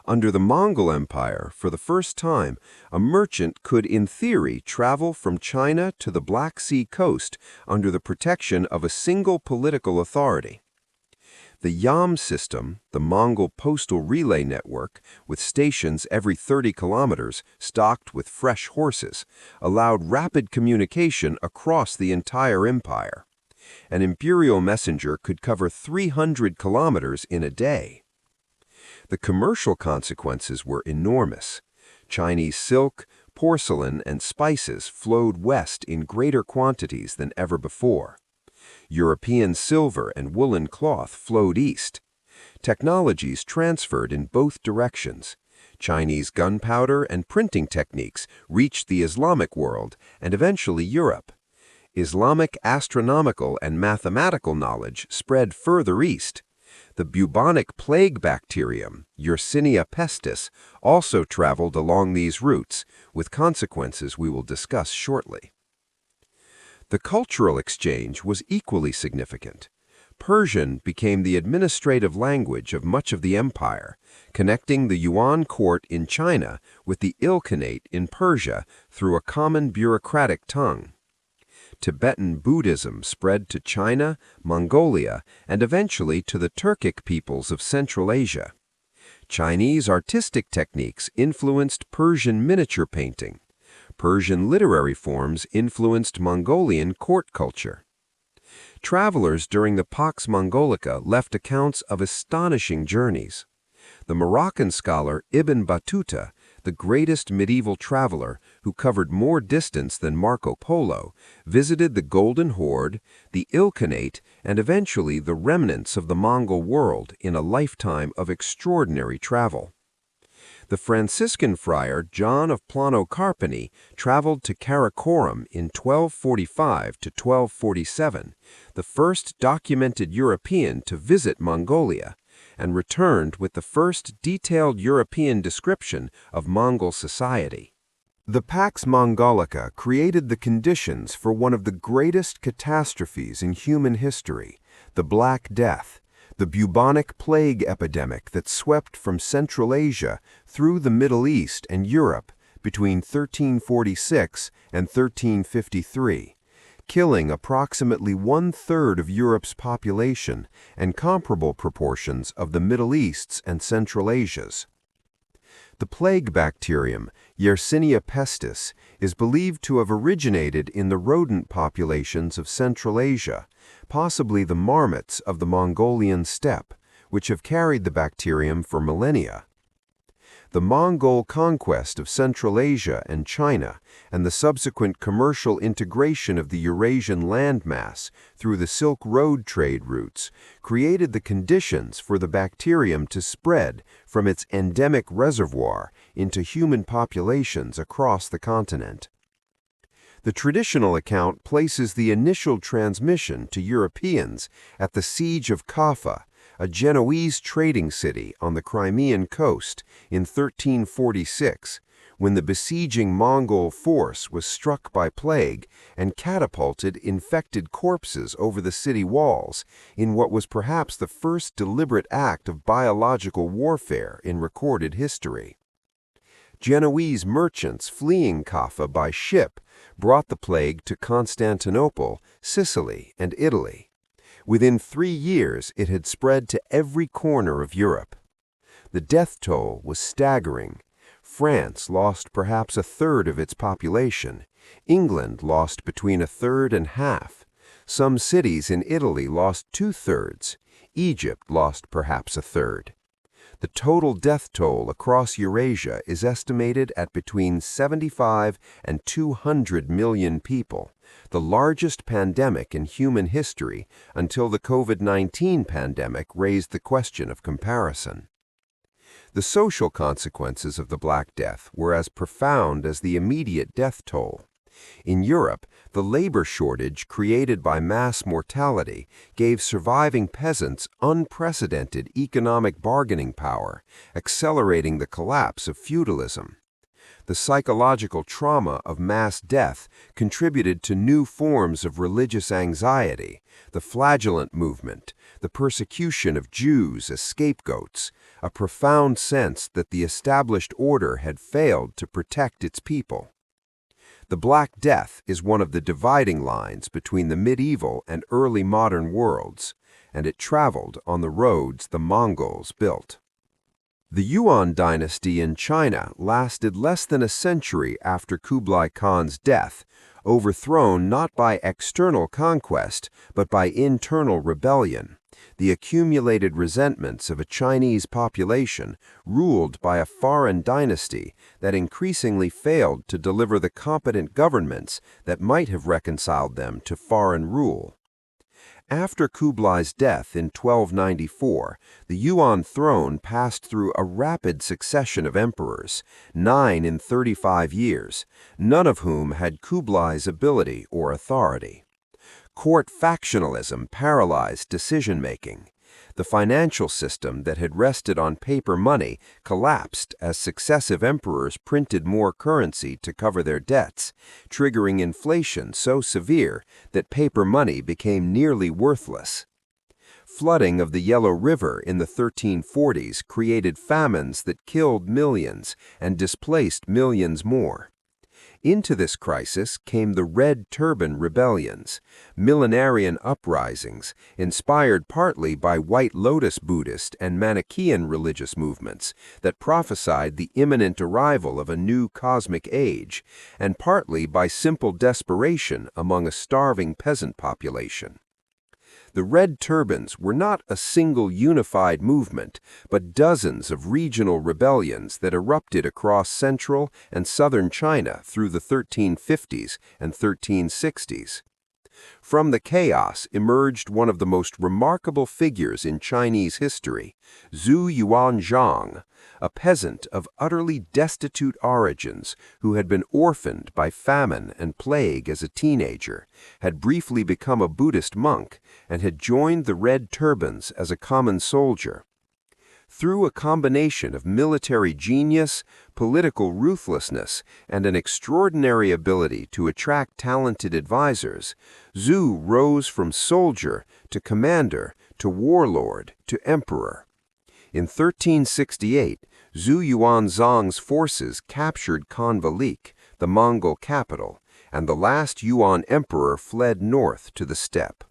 Under the Mongol Empire, for the first time, a merchant could in theory travel from China to the Black Sea coast under the protection of a single political authority. The Yam system, the Mongol postal relay network, with stations every 30 kilometers stocked with fresh horses, allowed rapid communication across the entire empire. An imperial messenger could cover 300 kilometers in a day. The commercial consequences were enormous. Chinese silk, porcelain, and spices flowed west in greater quantities than ever before. European silver and woolen cloth flowed east. Technologies transferred in both directions. Chinese gunpowder and printing techniques reached the Islamic world and eventually Europe. Islamic astronomical and mathematical knowledge spread further east. The bubonic plague bacterium, Yersinia pestis, also traveled along these routes, with consequences we will discuss shortly. The cultural exchange was equally significant. Persian became the administrative language of much of the empire, connecting the Yuan court in China with the Ilkhanate in Persia through a common bureaucratic tongue. Tibetan Buddhism spread to China, Mongolia, and eventually to the Turkic peoples of Central Asia. Chinese artistic techniques influenced Persian miniature painting. Persian literary forms influenced Mongolian court culture. Travelers during the Pax Mongolica left accounts of astonishing journeys. The Moroccan scholar Ibn Battuta, the greatest medieval traveler who covered more distance than Marco Polo, visited the Golden Horde, the Ilkhanate, and eventually the remnants of the Mongol world in a lifetime of extraordinary travel. The Franciscan friar John of Plano Carpini traveled to Karakorum in 1245 to 1247, the first documented European to visit Mongolia, and returned with the first detailed European description of Mongol society. The Pax Mongolica created the conditions for one of the greatest catastrophes in human history, the Black Death, the bubonic plague epidemic that swept from Central Asia through the Middle East and Europe between 1346 and 1353, killing approximately one-third of Europe's population and comparable proportions of the Middle East's and Central Asia's. The plague bacterium, Yersinia pestis, is believed to have originated in the rodent populations of Central Asia, possibly the marmots of the Mongolian steppe, which have carried the bacterium for millennia. The Mongol conquest of Central Asia and China and the subsequent commercial integration of the Eurasian landmass through the Silk Road trade routes created the conditions for the bacterium to spread from its endemic reservoir into human populations across the continent. The traditional account places the initial transmission to Europeans at the Siege of Kaffa, a Genoese trading city on the Crimean coast in 1346, when the besieging Mongol force was struck by plague and catapulted infected corpses over the city walls in what was perhaps the first deliberate act of biological warfare in recorded history. Genoese merchants fleeing Kaffa by ship brought the plague to Constantinople, Sicily, and Italy. Within 3 years, it had spread to every corner of Europe. The death toll was staggering. France lost perhaps a third of its population. England lost between a third and half. Some cities in Italy lost 2/3. Egypt lost perhaps a third. The total death toll across Eurasia is estimated at between 75 and 200 million people, the largest pandemic in human history until the COVID-19 pandemic raised the question of comparison. The social consequences of the Black Death were as profound as the immediate death toll. In Europe, the labor shortage created by mass mortality gave surviving peasants unprecedented economic bargaining power, accelerating the collapse of feudalism. The psychological trauma of mass death contributed to new forms of religious anxiety, the flagellant movement, the persecution of Jews as scapegoats, a profound sense that the established order had failed to protect its people. The Black Death is one of the dividing lines between the medieval and early modern worlds, and it traveled on the roads the Mongols built. The Yuan Dynasty in China lasted less than a century after Kublai Khan's death, overthrown not by external conquest but by internal rebellion, the accumulated resentments of a Chinese population ruled by a foreign dynasty that increasingly failed to deliver the competent governments that might have reconciled them to foreign rule. After Kublai's death in 1294, the Yuan throne passed through a rapid succession of emperors, 9 in 35 years, none of whom had Kublai's ability or authority. Court factionalism paralyzed decision-making. The financial system that had rested on paper money collapsed as successive emperors printed more currency to cover their debts, triggering inflation so severe that paper money became nearly worthless. Flooding of the Yellow River in the 1340s created famines that killed millions and displaced millions more. Into this crisis came the Red Turban Rebellions, millenarian uprisings inspired partly by White Lotus Buddhist and Manichaean religious movements that prophesied the imminent arrival of a new cosmic age, and partly by simple desperation among a starving peasant population. The Red Turbans were not a single unified movement, but dozens of regional rebellions that erupted across central and southern China through the 1350s and 1360s. From the chaos emerged one of the most remarkable figures in Chinese history, Zhu Yuanzhang, a peasant of utterly destitute origins who had been orphaned by famine and plague as a teenager, had briefly become a Buddhist monk, and had joined the Red Turbans as a common soldier. Through a combination of military genius, political ruthlessness, and an extraordinary ability to attract talented advisors, Zhu rose from soldier to commander to warlord to emperor. In 1368, Zhu Yuanzhang's forces captured Khanvalik, the Mongol capital, and the last Yuan emperor fled north to the steppe.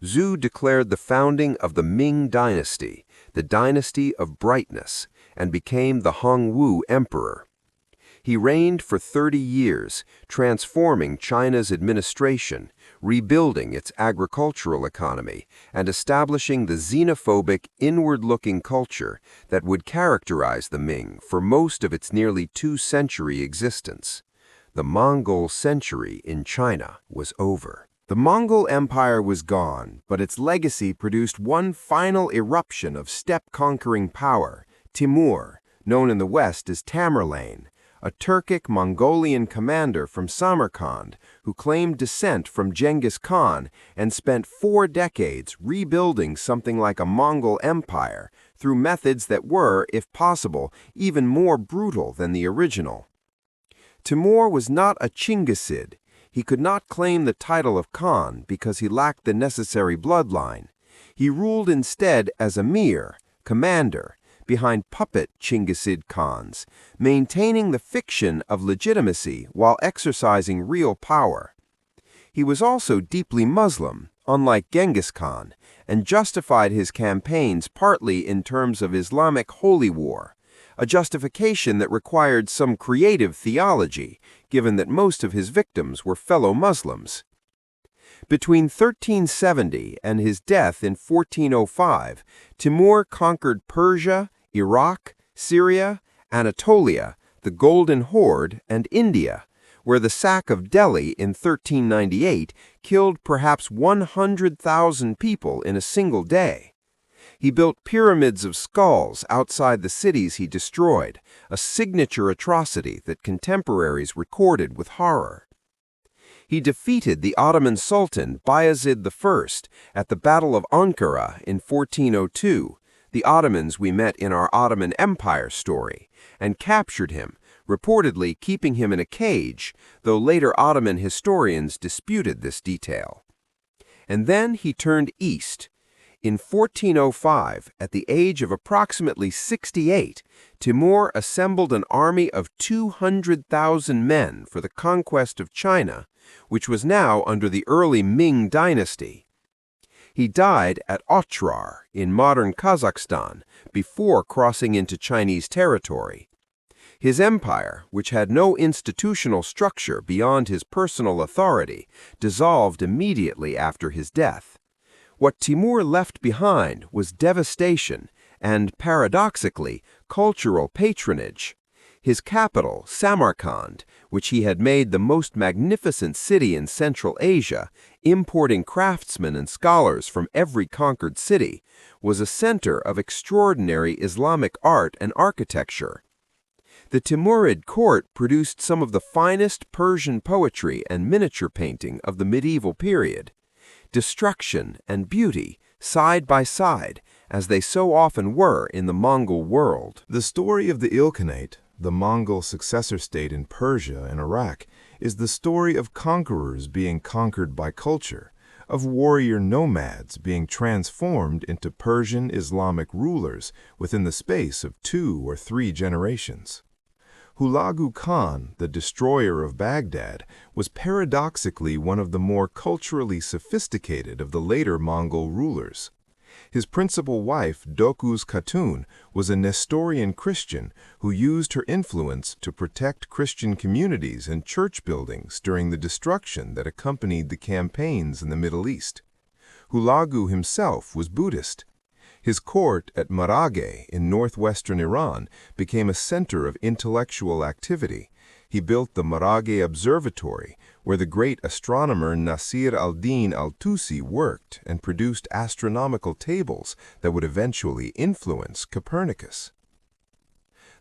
Zhu declared the founding of the Ming Dynasty, the dynasty of brightness, and became the Hongwu emperor. He reigned for 30 years, transforming China's administration, rebuilding its agricultural economy, and establishing the xenophobic, inward-looking culture that would characterize the Ming for most of its nearly two-century existence. The Mongol century in China was over. The Mongol Empire was gone, but its legacy produced one final eruption of steppe-conquering power, Timur, known in the West as Tamerlane, a Turkic Mongolian commander from Samarkand who claimed descent from Genghis Khan and spent 4 decades rebuilding something like a Mongol empire through methods that were, if possible, even more brutal than the original. Timur was not a Chinggisid. He could not claim the title of Khan because he lacked the necessary bloodline. He ruled instead as emir, commander, behind puppet Chinggisid Khans, maintaining the fiction of legitimacy while exercising real power. He was also deeply Muslim, unlike Genghis Khan, and justified his campaigns partly in terms of Islamic holy war, a justification that required some creative theology, given that most of his victims were fellow Muslims. Between 1370 and his death in 1405, Timur conquered Persia, Iraq, Syria, Anatolia, the Golden Horde, and India, where the sack of Delhi in 1398 killed perhaps 100,000 people in a single day. He built pyramids of skulls outside the cities he destroyed, a signature atrocity that contemporaries recorded with horror. He defeated the Ottoman Sultan Bayezid I at the Battle of Ankara in 1402, the Ottomans we met in our Ottoman Empire story, and captured him, reportedly keeping him in a cage, though later Ottoman historians disputed this detail. And then he turned east. In 1405, at the age of approximately 68, Timur assembled an army of 200,000 men for the conquest of China, which was now under the early Ming Dynasty. He died at Otrar in modern Kazakhstan before crossing into Chinese territory. His empire, which had no institutional structure beyond his personal authority, dissolved immediately after his death. What Timur left behind was devastation and, paradoxically, cultural patronage. His capital, Samarkand, which he had made the most magnificent city in Central Asia, importing craftsmen and scholars from every conquered city, was a center of extraordinary Islamic art and architecture. The Timurid court produced some of the finest Persian poetry and miniature painting of the medieval period. Destruction and beauty, side by side, as they so often were in the Mongol world. The story of the Ilkhanate, the Mongol successor state in Persia and Iraq, is the story of conquerors being conquered by culture, of warrior nomads being transformed into Persian Islamic rulers within the space of 2 or 3 generations. Hulagu Khan, the destroyer of Baghdad, was paradoxically one of the more culturally sophisticated of the later Mongol rulers. His principal wife, Dokuz Khatun, was a Nestorian Christian who used her influence to protect Christian communities and church buildings during the destruction that accompanied the campaigns in the Middle East. Hulagu himself was Buddhist. His court at Marageh in northwestern Iran became a center of intellectual activity. He built the Marageh Observatory, where the great astronomer Nasir al-Din al-Tusi worked and produced astronomical tables that would eventually influence Copernicus.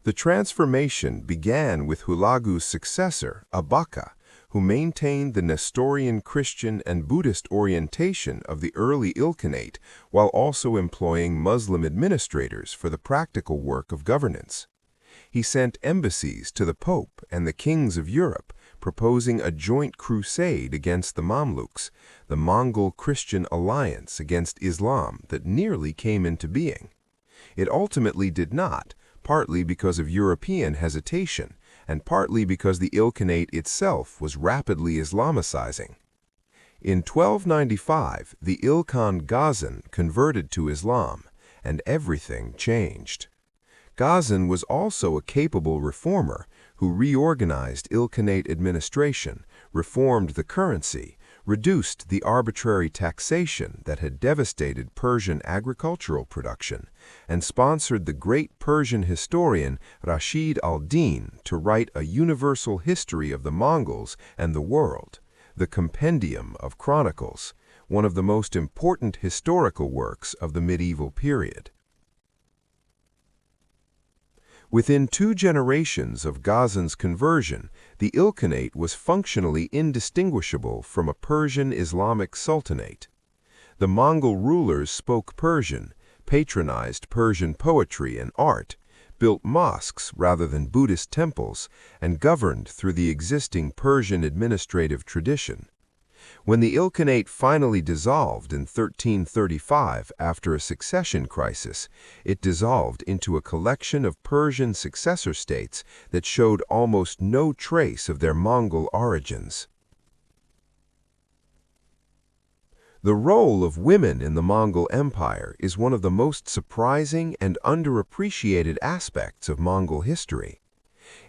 The transformation began with Hulagu's successor, Abaka, who maintained the Nestorian Christian and Buddhist orientation of the early Ilkhanate while also employing Muslim administrators for the practical work of governance. He sent embassies to the Pope and the kings of Europe, proposing a joint crusade against the Mamluks, the Mongol Christian alliance against Islam that nearly came into being. It ultimately did not, partly because of European hesitation, and partly because the Ilkhanate itself was rapidly Islamicizing. In 1295, the Ilkhan Ghazan converted to Islam, and everything changed. Ghazan was also a capable reformer who reorganized Ilkhanate administration, reformed the currency, reduced the arbitrary taxation that had devastated Persian agricultural production, and sponsored the great Persian historian Rashid al-Din to write a universal history of the Mongols and the world, the Compendium of Chronicles, one of the most important historical works of the medieval period. Within 2 generations of Ghazan's conversion, the Ilkhanate was functionally indistinguishable from a Persian Islamic sultanate. The Mongol rulers spoke Persian, patronized Persian poetry and art, built mosques rather than Buddhist temples, and governed through the existing Persian administrative tradition. When the Ilkhanate finally dissolved in 1335 after a succession crisis, it dissolved into a collection of Persian successor states that showed almost no trace of their Mongol origins. The role of women in the Mongol Empire is one of the most surprising and underappreciated aspects of Mongol history.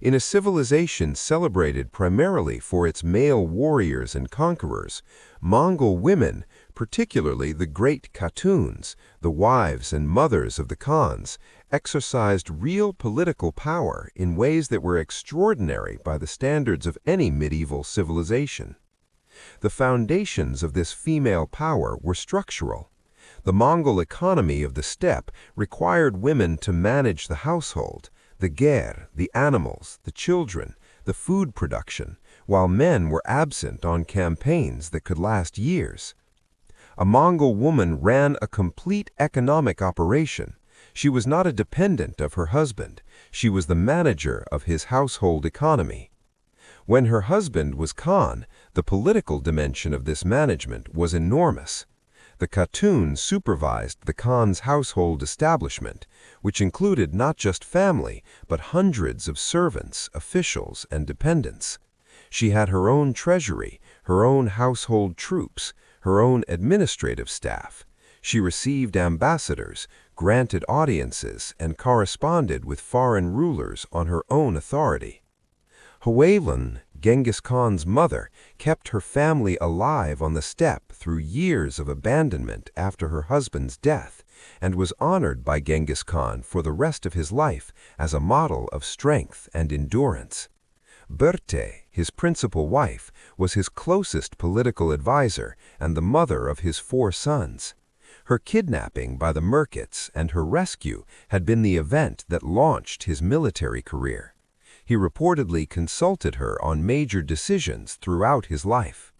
In a civilization celebrated primarily for its male warriors and conquerors, Mongol women, particularly the great Khatuns, the wives and mothers of the Khans, exercised real political power in ways that were extraordinary by the standards of any medieval civilization. The foundations of this female power were structural. The Mongol economy of the steppe required women to manage the household, the ger, the animals, the children, the food production, while men were absent on campaigns that could last years. A Mongol woman ran a complete economic operation. She was not a dependent of her husband. She was the manager of his household economy. When her husband was Khan, the political dimension of this management was enormous. The Khatun supervised the Khan's household establishment, which included not just family, but hundreds of servants, officials, and dependents. She had her own treasury, her own household troops, her own administrative staff. She received ambassadors, granted audiences, and corresponded with foreign rulers on her own authority. Huwailin, Genghis Khan's mother, kept her family alive on the steppe through years of abandonment after her husband's death, and was honored by Genghis Khan for the rest of his life as a model of strength and endurance. Berte, his principal wife, was his closest political advisor and the mother of his 4 sons. Her kidnapping by the Merkits and her rescue had been the event that launched his military career. He reportedly consulted her on major decisions throughout his life.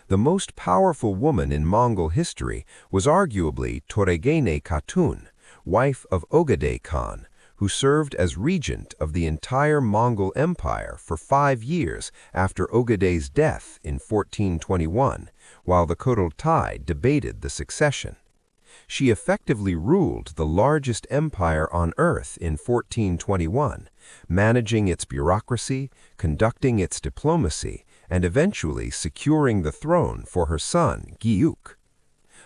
The most powerful woman in Mongol history was arguably Toregene Khatun, wife of Ogadei Khan, who served as regent of the entire Mongol Empire for 5 years after Ogadei's death in 1421, while the Kurultai debated the succession. She effectively ruled the largest empire on earth in 1421, managing its bureaucracy, conducting its diplomacy, and eventually securing the throne for her son, Gyuk.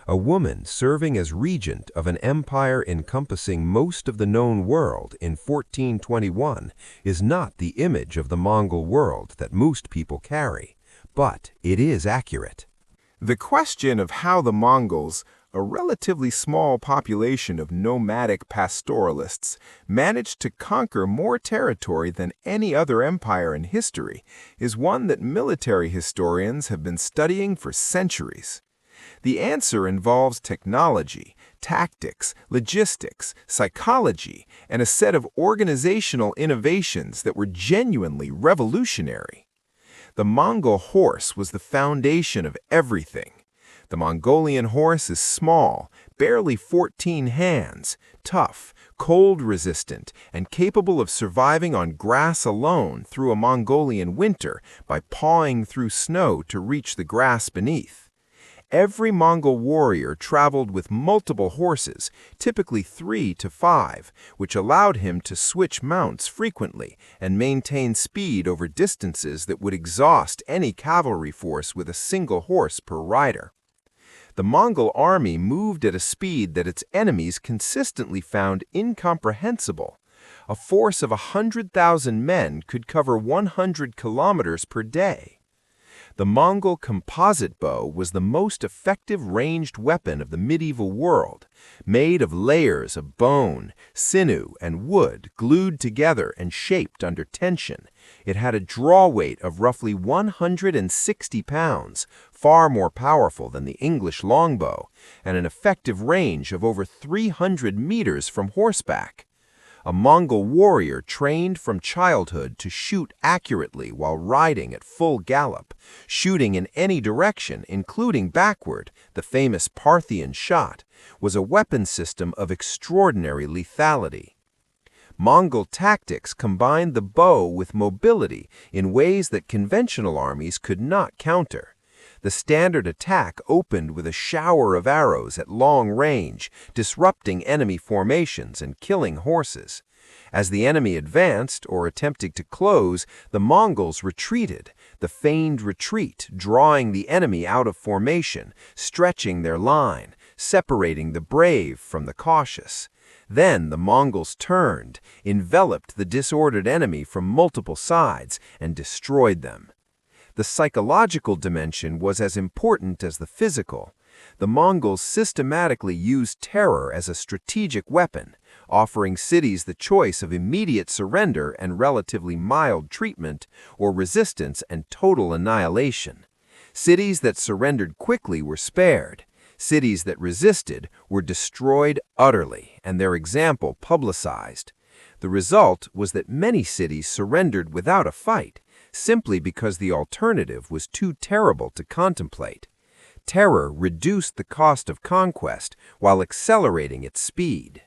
A woman serving as regent of an empire encompassing most of the known world in 1421 is not the image of the Mongol world that most people carry, but it is accurate. The question of how the Mongols, a relatively small population of nomadic pastoralists, managed to conquer more territory than any other empire in history is one that military historians have been studying for centuries. The answer involves technology, tactics, logistics, psychology, and a set of organizational innovations that were genuinely revolutionary. The Mongol horse was the foundation of everything. The Mongolian horse is small, barely 14 hands, tough, cold-resistant, and capable of surviving on grass alone through a Mongolian winter by pawing through snow to reach the grass beneath. Every Mongol warrior traveled with multiple horses, typically 3 to 5, which allowed him to switch mounts frequently and maintain speed over distances that would exhaust any cavalry force with a single horse per rider. The Mongol army moved at a speed that its enemies consistently found incomprehensible. A force of 100,000 men could cover 100 kilometers per day. The Mongol composite bow was the most effective ranged weapon of the medieval world, made of layers of bone, sinew, and wood glued together and shaped under tension. It had a draw weight of roughly 160 pounds, far more powerful than the English longbow, and an effective range of over 300 meters from horseback. A Mongol warrior trained from childhood to shoot accurately while riding at full gallop, shooting in any direction, including backward, the famous Parthian shot, was a weapon system of extraordinary lethality. Mongol tactics combined the bow with mobility in ways that conventional armies could not counter. The standard attack opened with a shower of arrows at long range, disrupting enemy formations and killing horses. As the enemy advanced or attempted to close, the Mongols retreated, the feigned retreat drawing the enemy out of formation, stretching their line, separating the brave from the cautious. Then the Mongols turned, enveloped the disordered enemy from multiple sides, and destroyed them. The psychological dimension was as important as the physical. The Mongols systematically used terror as a strategic weapon, offering cities the choice of immediate surrender and relatively mild treatment, or resistance and total annihilation. Cities that surrendered quickly were spared. Cities that resisted were destroyed utterly, and their example publicized. The result was that many cities surrendered without a fight, simply because the alternative was too terrible to contemplate. Terror reduced the cost of conquest while accelerating its speed.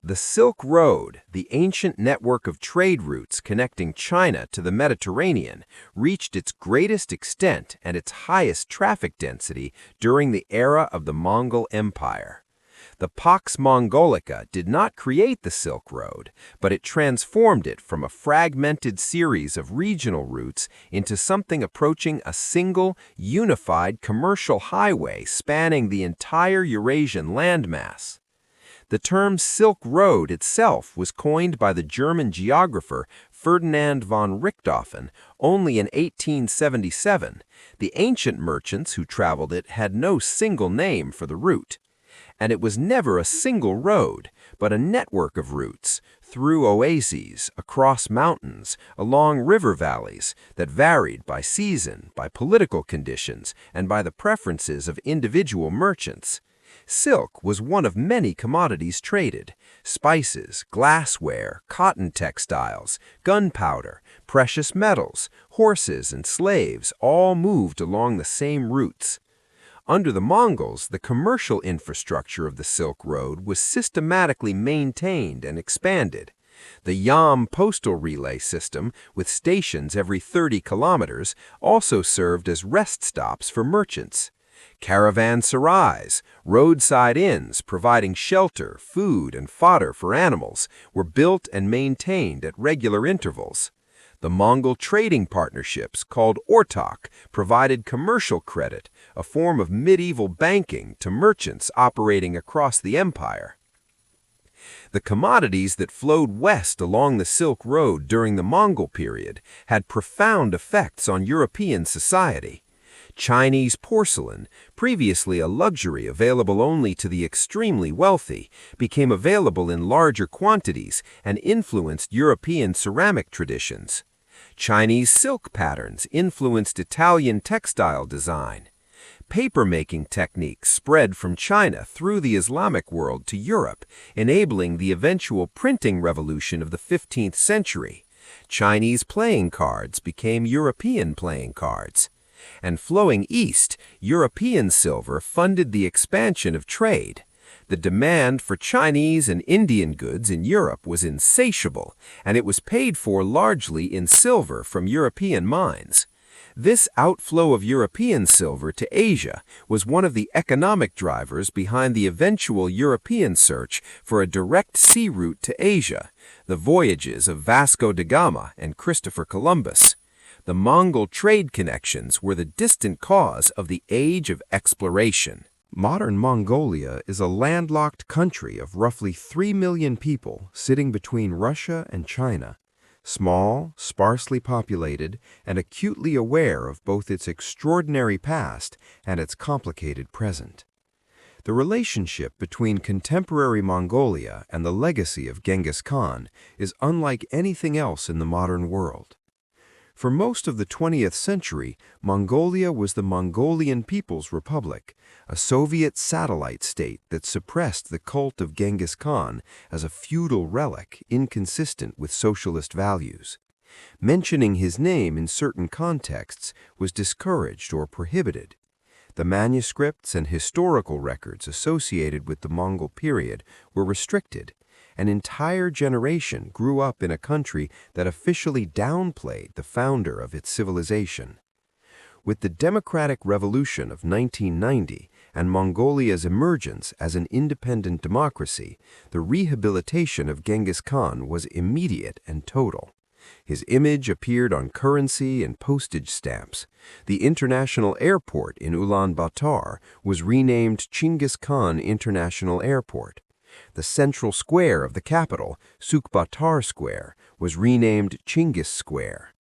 The Silk Road, the ancient network of trade routes connecting China to the Mediterranean, reached its greatest extent and its highest traffic density during the era of the Mongol Empire. The Pax Mongolica did not create the Silk Road, but it transformed it from a fragmented series of regional routes into something approaching a single, unified commercial highway spanning the entire Eurasian landmass. The term Silk Road itself was coined by the German geographer Ferdinand von Richthofen only in 1877. The ancient merchants who traveled it had no single name for the route. And it was never a single road, but a network of routes, through oases, across mountains, along river valleys, that varied by season, by political conditions, and by the preferences of individual merchants. Silk was one of many commodities traded: spices, glassware, cotton textiles, gunpowder, precious metals, horses, and slaves all moved along the same routes. Under the Mongols, the commercial infrastructure of the Silk Road was systematically maintained and expanded. The Yam postal relay system, with stations every 30 kilometers, also served as rest stops for merchants. Caravanserais, roadside inns providing shelter, food, and fodder for animals, were built and maintained at regular intervals. The Mongol trading partnerships, called ortak, provided commercial credit, a form of medieval banking, to merchants operating across the empire. The commodities that flowed west along the Silk Road during the Mongol period had profound effects on European society. Chinese porcelain, previously a luxury available only to the extremely wealthy, became available in larger quantities and influenced European ceramic traditions. Chinese silk patterns influenced Italian textile design. Paper-making techniques spread from China through the Islamic world to Europe, enabling the eventual printing revolution of the 15th century. Chinese playing cards became European playing cards. And flowing east, European silver funded the expansion of trade. The demand for Chinese and Indian goods in Europe was insatiable, and it was paid for largely in silver from European mines. This outflow of European silver to Asia was one of the economic drivers behind the eventual European search for a direct sea route to Asia, the voyages of Vasco da Gama and Christopher Columbus. The Mongol trade connections were the distant cause of the age of exploration. Modern Mongolia is a landlocked country of roughly 3 million people sitting between Russia and China. Small, sparsely populated, and acutely aware of both its extraordinary past and its complicated present. The relationship between contemporary Mongolia and the legacy of Genghis Khan is unlike anything else in the modern world. For most of the 20th century, Mongolia was the Mongolian People's Republic, a Soviet satellite state that suppressed the cult of Genghis Khan as a feudal relic inconsistent with socialist values. Mentioning his name in certain contexts was discouraged or prohibited. The manuscripts and historical records associated with the Mongol period were restricted. An entire generation grew up in a country that officially downplayed the founder of its civilization. With the democratic revolution of 1990 and Mongolia's emergence as an independent democracy, the rehabilitation of Genghis Khan was immediate and total. His image appeared on currency and postage stamps. The international airport in Ulaanbaatar was renamed Genghis Khan International Airport. The central square of the capital, Sukbatar Square, was renamed Chinggis Square.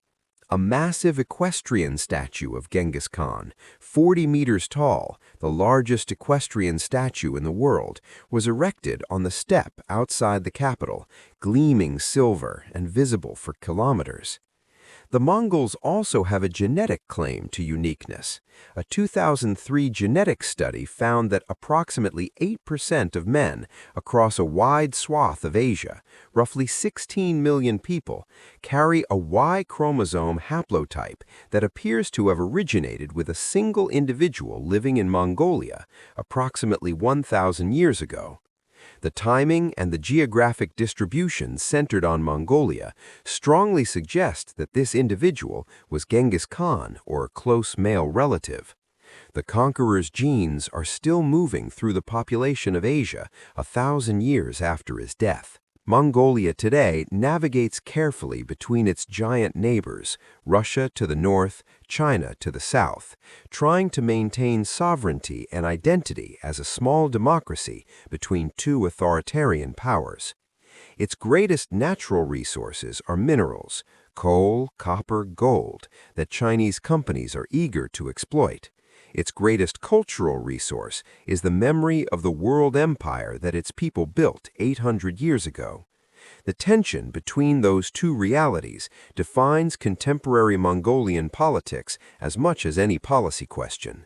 A massive equestrian statue of Genghis Khan, 40 meters tall, the largest equestrian statue in the world, was erected on the steppe outside the capital, gleaming silver and visible for kilometers. The Mongols also have a genetic claim to uniqueness. A 2003 genetic study found that approximately 8% of men across a wide swath of Asia, roughly 16 million people, carry a Y chromosome haplotype that appears to have originated with a single individual living in Mongolia approximately 1,000 years ago. The timing and the geographic distribution centered on Mongolia strongly suggest that this individual was Genghis Khan or a close male relative. The conqueror's genes are still moving through the population of Asia 1,000 years after his death. Mongolia today navigates carefully between its giant neighbors, Russia to the north, China to the south, trying to maintain sovereignty and identity as a small democracy between two authoritarian powers. Its greatest natural resources are minerals, coal, copper, gold, that Chinese companies are eager to exploit. Its greatest cultural resource is the memory of the world empire that its people built 800 years ago. The tension between those two realities defines contemporary Mongolian politics as much as any policy question.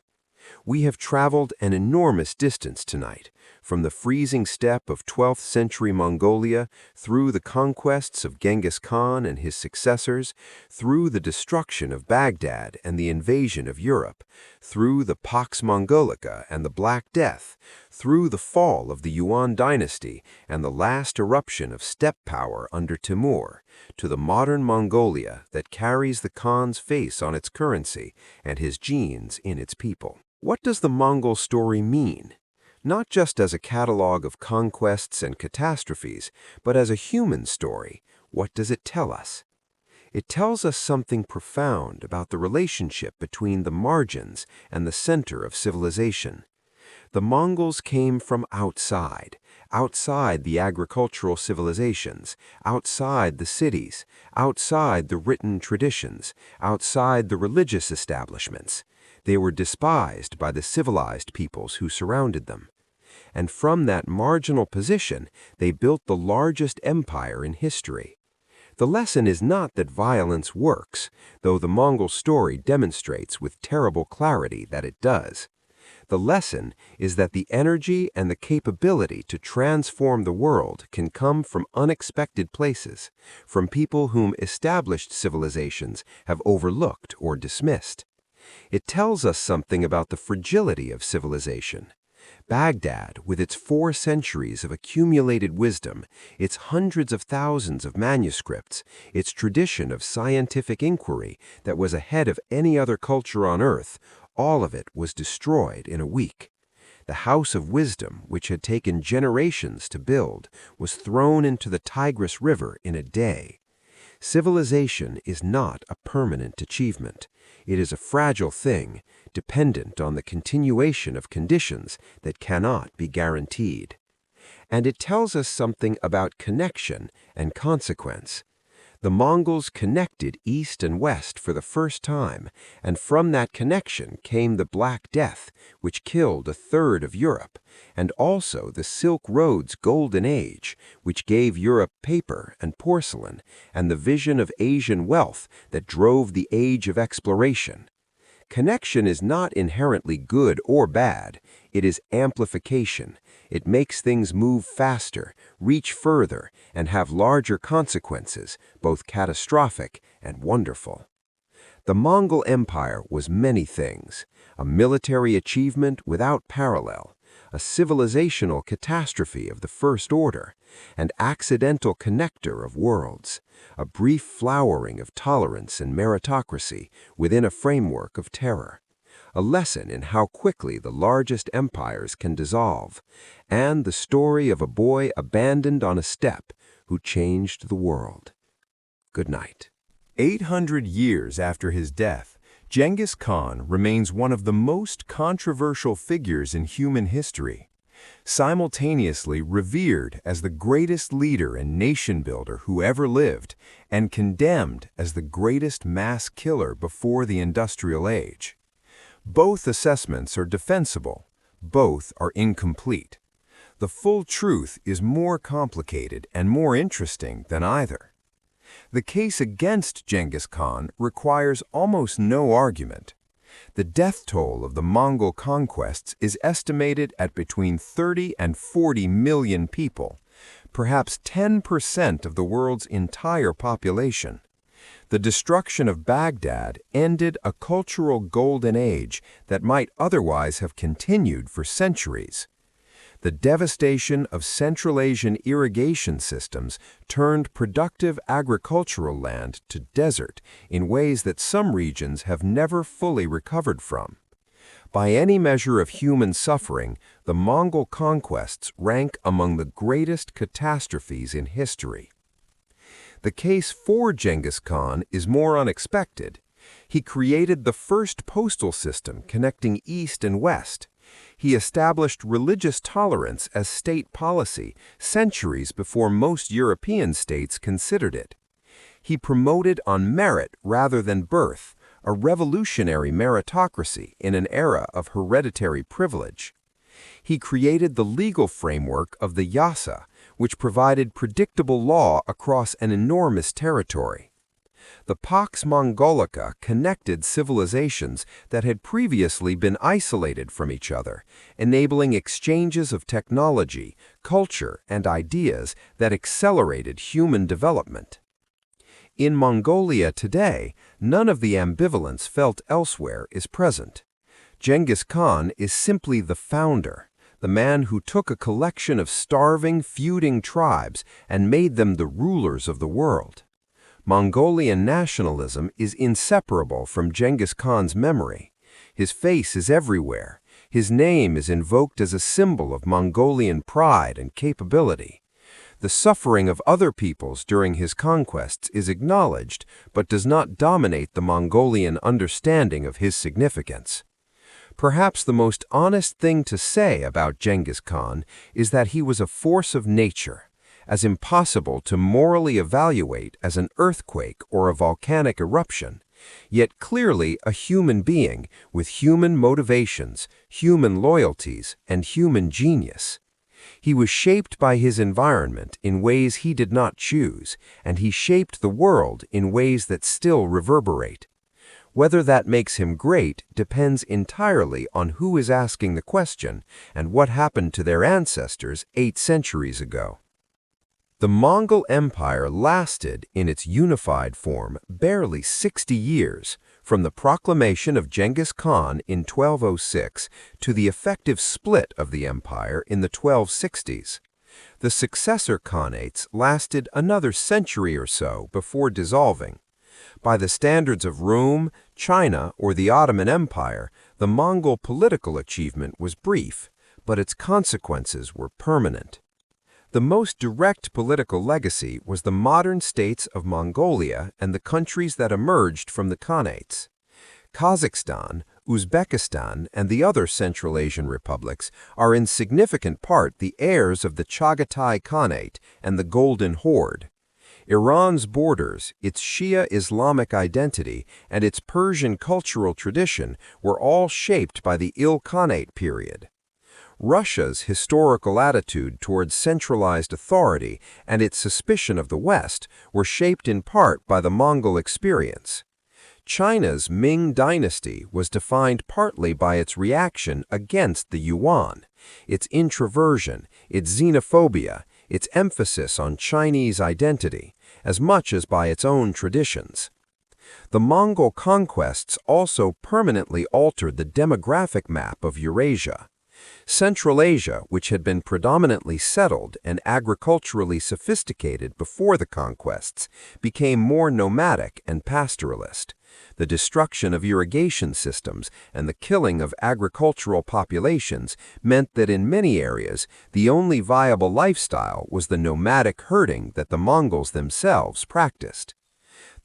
We have traveled an enormous distance tonight, From the freezing steppe of 12th century Mongolia, through the conquests of Genghis Khan and his successors, through the destruction of Baghdad and the invasion of Europe, through the Pax Mongolica and the Black Death, through the fall of the Yuan Dynasty and the last eruption of steppe power under Timur, to the modern Mongolia that carries the Khan's face on its currency and his genes in its people. What does the Mongol story mean? Not just as a catalogue of conquests and catastrophes, but as a human story. What does it tell us? It tells us something profound about the relationship between the margins and the center of civilization. The Mongols came from outside the agricultural civilizations, outside the cities, outside the written traditions, outside the religious establishments. They were despised by the civilized peoples who surrounded them. And from that marginal position, they built the largest empire in history. The lesson is not that violence works, though the Mongol story demonstrates with terrible clarity that it does. The lesson is that the energy and the capability to transform the world can come from unexpected places, from people whom established civilizations have overlooked or dismissed. It tells us something about the fragility of civilization. Baghdad, with its 4 centuries of accumulated wisdom, its hundreds of thousands of manuscripts, its tradition of scientific inquiry that was ahead of any other culture on earth, all of it was destroyed in a week. The House of Wisdom, which had taken generations to build, was thrown into the Tigris River in a day. Civilization is not a permanent achievement. It is a fragile thing, dependent on the continuation of conditions that cannot be guaranteed. And it tells us something about connection and consequence. The Mongols connected east and west for the first time, and from that connection came the Black Death, which killed 1/3 of Europe, and also the Silk Road's golden age, which gave Europe paper and porcelain, and the vision of Asian wealth that drove the age of exploration. Connection is not inherently good or bad. It is amplification. It makes things move faster, reach further, and have larger consequences, both catastrophic and wonderful. The Mongol Empire was many things: a military achievement without parallel, a civilizational catastrophe of the first order, an accidental connector of worlds, a brief flowering of tolerance and meritocracy within a framework of terror, a lesson in how quickly the largest empires can dissolve, and the story of a boy abandoned on a steppe who changed the world. Good night. 800 years after his death, Genghis Khan remains one of the most controversial figures in human history. Simultaneously revered as the greatest leader and nation-builder who ever lived, and condemned as the greatest mass killer before the industrial age. Both assessments are defensible. Both are incomplete. The full truth is more complicated and more interesting than either. The case against Genghis Khan requires almost no argument. The death toll of the Mongol conquests is estimated at between 30 and 40 million people, perhaps 10% of the world's entire population. The destruction of Baghdad ended a cultural golden age that might otherwise have continued for centuries. The devastation of Central Asian irrigation systems turned productive agricultural land to desert in ways that some regions have never fully recovered from. By any measure of human suffering, the Mongol conquests rank among the greatest catastrophes in history. The case for Genghis Khan is more unexpected. He created the first postal system connecting East and West. He established religious tolerance as state policy centuries before most European states considered it. He promoted on merit rather than birth, a revolutionary meritocracy in an era of hereditary privilege. He created the legal framework of the Yasa, which provided predictable law across an enormous territory. The Pax Mongolica connected civilizations that had previously been isolated from each other, enabling exchanges of technology, culture, and ideas that accelerated human development. In Mongolia today, none of the ambivalence felt elsewhere is present. Genghis Khan is simply the founder, the man who took a collection of starving, feuding tribes and made them the rulers of the world. Mongolian nationalism is inseparable from Genghis Khan's memory. His face is everywhere. His name is invoked as a symbol of Mongolian pride and capability. The suffering of other peoples during his conquests is acknowledged, but does not dominate the Mongolian understanding of his significance. Perhaps the most honest thing to say about Genghis Khan is that he was a force of nature, as impossible to morally evaluate as an earthquake or a volcanic eruption, yet clearly a human being with human motivations, human loyalties, and human genius. He was shaped by his environment in ways he did not choose, and he shaped the world in ways that still reverberate. Whether that makes him great depends entirely on who is asking the question and what happened to their ancestors 8 centuries ago. The Mongol Empire lasted, in its unified form, barely 60 years, from the proclamation of Genghis Khan in 1206 to the effective split of the empire in the 1260s. The successor khanates lasted another century or so before dissolving. By the standards of Rome, China, or the Ottoman Empire, the Mongol political achievement was brief, but its consequences were permanent. The most direct political legacy was the modern states of Mongolia and the countries that emerged from the khanates. Kazakhstan, Uzbekistan, and the other Central Asian republics are in significant part the heirs of the Chagatai Khanate and the Golden Horde. Iran's borders, its Shia Islamic identity, and its Persian cultural tradition were all shaped by the Ilkhanate period. Russia's historical attitude towards centralized authority and its suspicion of the West were shaped in part by the Mongol experience. China's Ming Dynasty was defined partly by its reaction against the Yuan, its introversion, its xenophobia, its emphasis on Chinese identity, as much as by its own traditions. The Mongol conquests also permanently altered the demographic map of Eurasia. Central Asia, which had been predominantly settled and agriculturally sophisticated before the conquests, became more nomadic and pastoralist. The destruction of irrigation systems and the killing of agricultural populations meant that in many areas, the only viable lifestyle was the nomadic herding that the Mongols themselves practiced.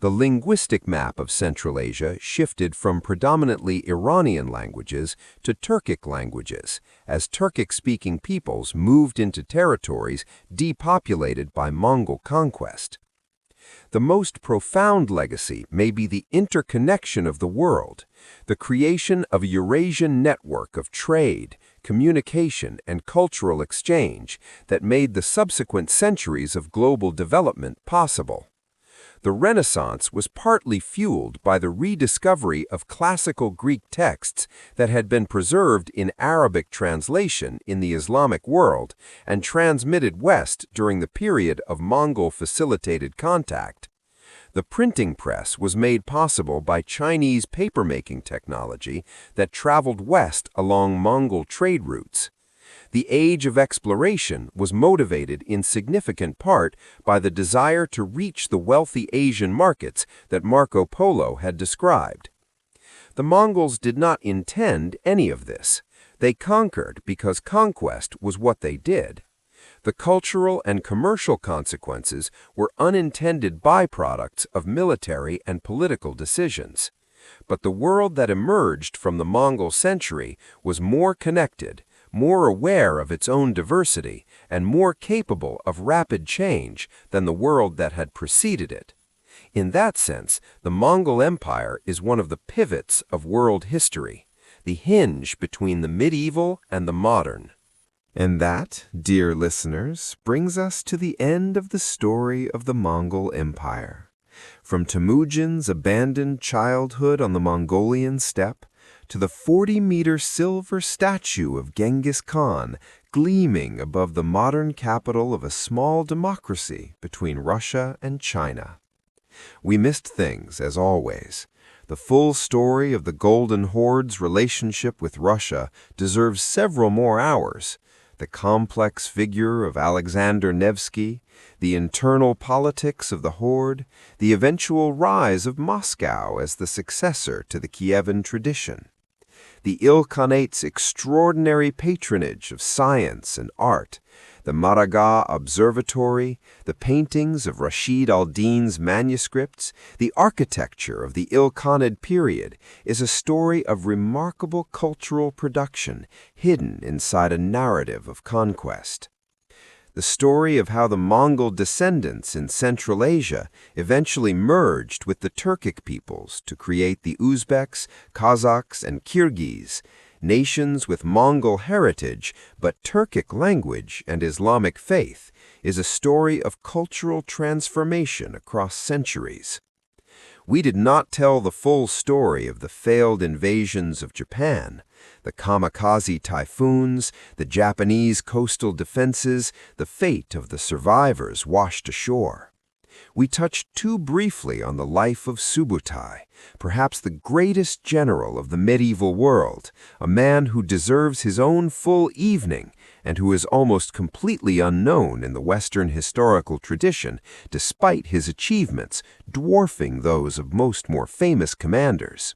The linguistic map of Central Asia shifted from predominantly Iranian languages to Turkic languages, as Turkic-speaking peoples moved into territories depopulated by Mongol conquest. The most profound legacy may be the interconnection of the world, the creation of a Eurasian network of trade, communication, and cultural exchange that made the subsequent centuries of global development possible. The Renaissance was partly fueled by the rediscovery of classical Greek texts that had been preserved in Arabic translation in the Islamic world and transmitted west during the period of Mongol-facilitated contact. The printing press was made possible by Chinese papermaking technology that traveled west along Mongol trade routes. The age of exploration was motivated in significant part by the desire to reach the wealthy Asian markets that Marco Polo had described. The Mongols did not intend any of this. They conquered because conquest was what they did. The cultural and commercial consequences were unintended byproducts of military and political decisions. But the world that emerged from the Mongol century was more connected, more aware of its own diversity, and more capable of rapid change than the world that had preceded it. In that sense, the Mongol Empire is one of the pivots of world history, the hinge between the medieval and the modern. And that, dear listeners, brings us to the end of the story of the Mongol Empire. From Temujin's abandoned childhood on the Mongolian steppe to the 40-meter silver statue of Genghis Khan gleaming above the modern capital of a small democracy between Russia and China. We missed things, as always. The full story of the Golden Horde's relationship with Russia deserves several more hours. The complex figure of Alexander Nevsky, the internal politics of the Horde, the eventual rise of Moscow as the successor to the Kievan tradition, the Ilkhanate's extraordinary patronage of science and art, the Maraga Observatory, the paintings of Rashid al-Din's manuscripts, the architecture of the Ilkhanid period is a story of remarkable cultural production hidden inside a narrative of conquest. The story of how the Mongol descendants in Central Asia eventually merged with the Turkic peoples to create the Uzbeks, Kazakhs, and Kyrgyz, nations with Mongol heritage but Turkic language and Islamic faith, is a story of cultural transformation across centuries. We did not tell the full story of the failed invasions of Japan, the kamikaze typhoons, the Japanese coastal defenses, the fate of the survivors washed ashore. We touched too briefly on the life of Subutai, perhaps the greatest general of the medieval world, a man who deserves his own full evening and who is almost completely unknown in the Western historical tradition, despite his achievements dwarfing those of most more famous commanders.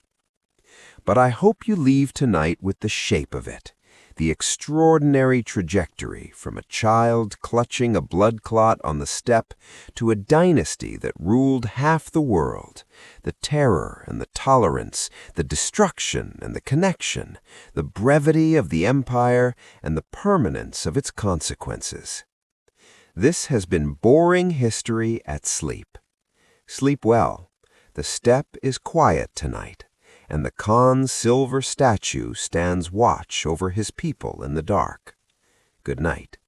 But I hope you leave tonight with the shape of it, the extraordinary trajectory from a child clutching a blood clot on the steppe to a dynasty that ruled half the world, the terror and the tolerance, the destruction and the connection, the brevity of the empire and the permanence of its consequences. This has been Boring History at Sleep. Sleep well. The steppe is quiet tonight, and the Khan's silver statue stands watch over his people in the dark. Good night.